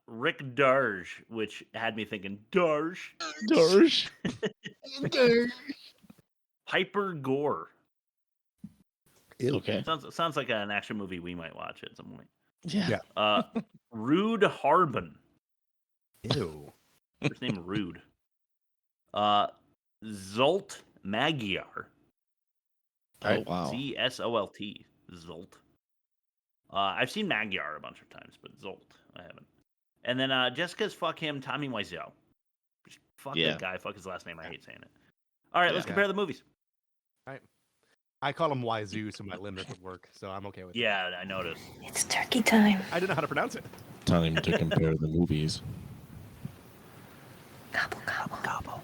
Rick Darge, which had me thinking Darge. Piper Gore. Okay. Sounds like an action movie we might watch at some point. Yeah. Rude Harbin. Ew. First name Rude. Zolt Magyar. Oh wow. Zolt. Zolt. I've seen Magyar a bunch of times, but Zolt I haven't. And then Jessica's fuck him, Tommy Wiseau. Fuck that guy. Fuck his last name. I hate saying it. All right, let's compare the movies. All right. I call him Wazoo, so my limit would work, so I'm okay with it. Yeah, I noticed. It's turkey time. I didn't know how to pronounce it. Time to compare the movies. Gobble, gobble. Gobble.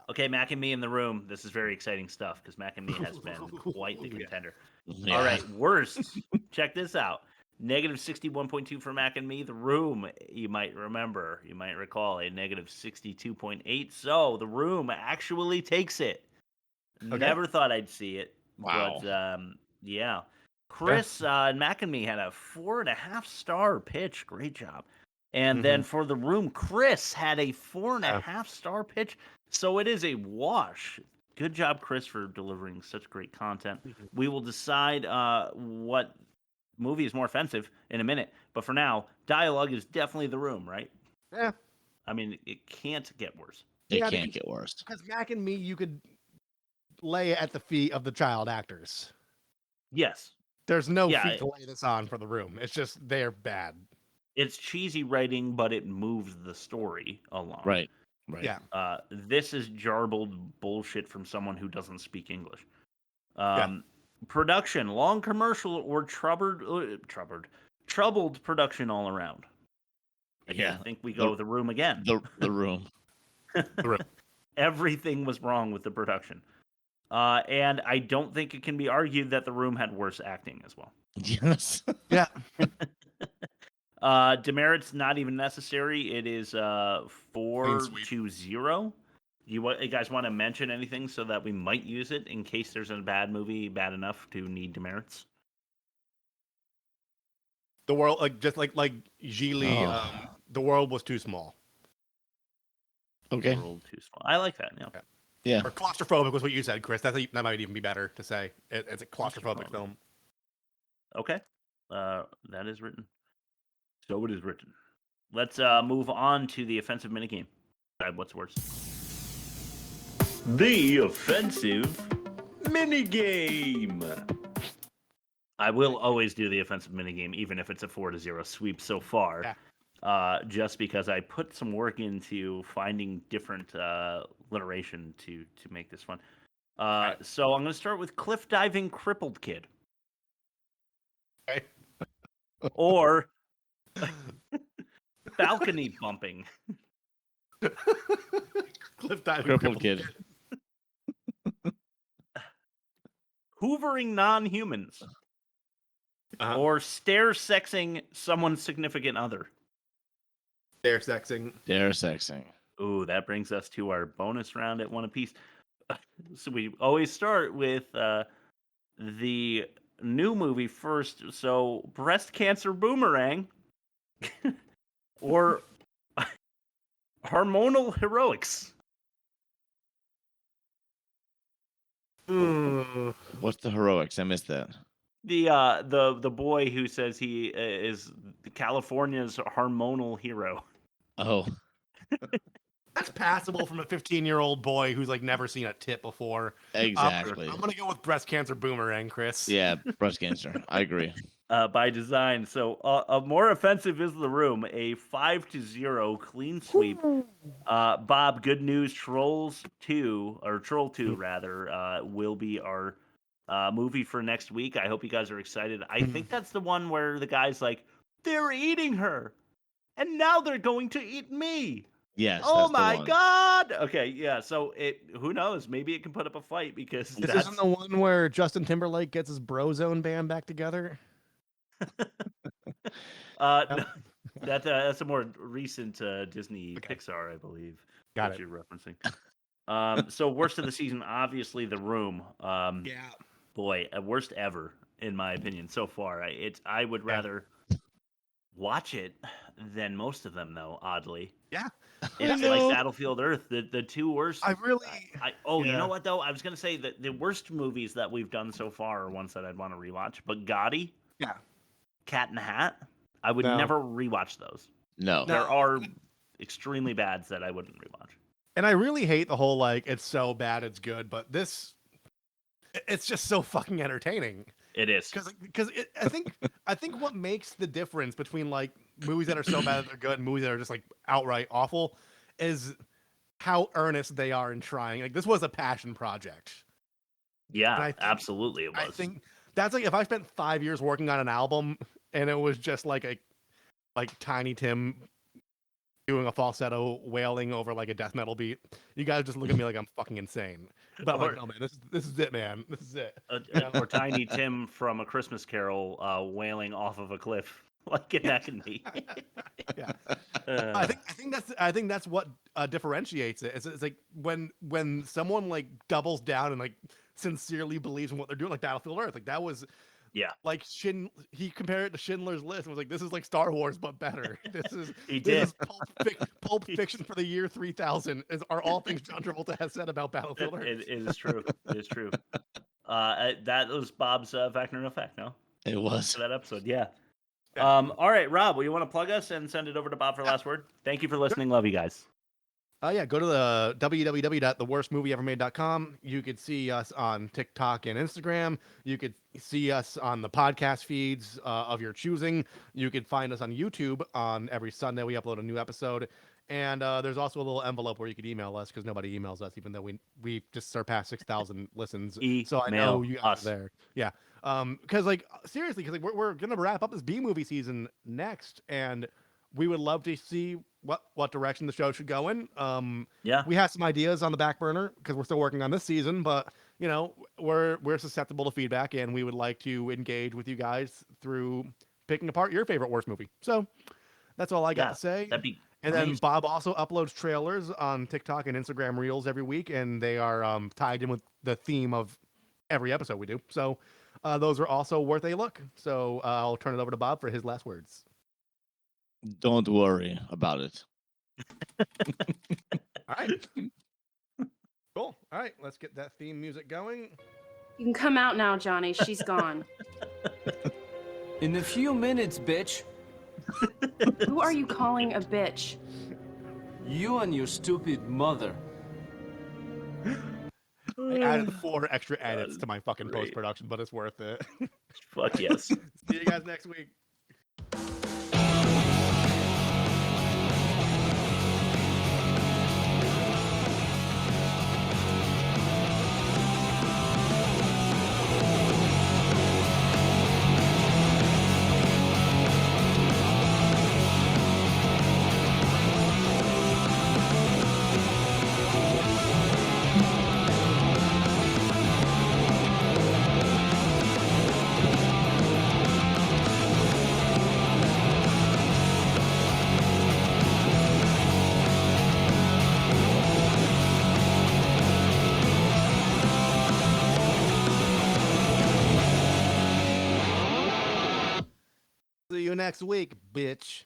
Okay, Mac and Me in the room. This is very exciting stuff because Mac and Me has been quite the contender. Yeah. All right, worst. Check this out. Negative 61.2 for Mac and Me. The Room, you might remember, you might recall, a negative 62.8. So The Room actually takes it. Okay. Never thought I'd see it. Wow. But, yeah. Chris and Mac and Me had a 4.5-star pitch. Great job. And then for The Room, Chris had a 4.5-star pitch. So it is a wash. Good job, Chris, for delivering such great content. We will decide what movie is more offensive in a minute. But for now, dialogue is definitely The Room, right? Yeah. I mean, it can't get worse. It can't get worse. Because Mac and Me, you could lay at the feet of the child actors. Yes. There's no feet to lay this on for The Room. It's just they're bad. It's cheesy writing, but it moves the story along. Right. Yeah. This is jarbled bullshit from someone who doesn't speak English. Production, long commercial or troubled production all around. Again, I think we go The Room again. The Room. The Room. Everything was wrong with the production. And I don't think it can be argued that The Room had worse acting as well. Yes. Yeah. Demerits not even necessary. It is 4-0. You guys want to mention anything so that we might use it in case there's a bad movie bad enough to need demerits? The world, like Gigli, the world was too small. Okay. The world too small. I like that. Yeah. Yeah. Or claustrophobic was what you said, Chris. That might even be better to say. It's a claustrophobic film. Okay. That is written. So it is written. Let's move on to the offensive minigame. What's worse? The offensive minigame. I will always do the offensive minigame, even if it's a 4-0 sweep so far. Just because I put some work into finding different alliteration to make this fun. So I'm going to start with cliff diving crippled kid. Okay. Or balcony bumping. Cliff diving crippled kid. Hoovering non-humans. Or stare sexing someone's significant other. Stare sexing. Stare sexing. Ooh, that brings us to our bonus round at one apiece. So we always start with the new movie first. So breast cancer boomerang or hormonal heroics. What's the heroics? I missed that. The boy who says he is California's hormonal hero. Oh. That's passable from a 15-year-old boy who's like never seen a tit before. Exactly. I'm gonna go with breast cancer boomerang, Chris. Yeah, breast cancer. I agree. By design. So more offensive is the room. A 5-0 clean sweep. Bob, good news. Troll 2 rather will be our movie for next week. I hope you guys are excited. I think that's the one where the guy's like, they're eating her, and now they're going to eat me. Yes. Oh that's the my one. God. Okay, yeah. So who knows? Maybe it can put up a fight because This isn't the one where Justin Timberlake gets his Brozone band back together. No, that's a more recent Disney Pixar, I believe. Got that it. you're referencing. So worst of the season, obviously, The Room. Yeah. Boy, worst ever in my opinion so far. I would rather watch it than most of them, though. Oddly. Yeah. It's like Battlefield Earth, the two worst. You know what though? I was gonna say that the worst movies that we've done so far are ones that I'd want to rewatch. But Gotti, Cat in the Hat, I would never rewatch those. No. There are extremely bads that I wouldn't rewatch. And I really hate the whole like it's so bad it's good, but it's just so fucking entertaining. It is because I think what makes the difference between like movies that are so bad that they're good and movies that are just like outright awful is how earnest they are in trying. Like this was a passion project. Yeah, absolutely it was. I think that's like if I spent 5 years working on an album and it was just like Tiny Tim doing a falsetto wailing over like a death metal beat, you guys just look at me like I'm fucking insane. But I'm like, no man, this is it, man. This is it. Or Tiny Tim from A Christmas Carol wailing off of a cliff like an agony. Yeah. I think that's what differentiates it. It's like when someone like doubles down and like sincerely believes in what they're doing, like Battlefield Earth. Like that was like he compared it to Schindler's List and was like, this is like Star Wars but better. This is Pulp Fiction for the year 3000 are all things John Travolta has said about Battlefield Earth. It is true. It is true. That was Bob's Factor No Fact, no? It was. For that episode, yeah. All right, Rob, will you want to plug us and send it over to Bob for last word? Thank you for listening. Love you guys. Go to the www.theworstmovieevermade.com. You could see us on TikTok and Instagram. You could see us on the podcast feeds of your choosing. You could find us on YouTube on every Sunday. We upload a new episode. And there's also a little envelope where you could email us because nobody emails us, even though we just surpassed 6,000 listens. So I know you guys are there. Yeah. Because like seriously, because like we're gonna wrap up this B movie season next, and we would love to see what direction the show should go in. We have some ideas on the back burner because we're still working on this season, but you know we're susceptible to feedback, and we would like to engage with you guys through picking apart your favorite worst movie. So that's all I got to say. That'd be and then Bob also uploads trailers on TikTok and Instagram Reels every week, and they are tied in with the theme of every episode we do. So those are also worth a look. So I'll turn it over to Bob for his last words. Don't worry about it. All right. Cool. All right, let's get that theme music going. You can come out now, Johnny. She's gone. In a few minutes, bitch. Who are you calling a bitch? You and your stupid mother. I added 4 extra edits to my fucking post-production, but it's worth it. Fuck yes. See you guys next week. See you next week, bitch.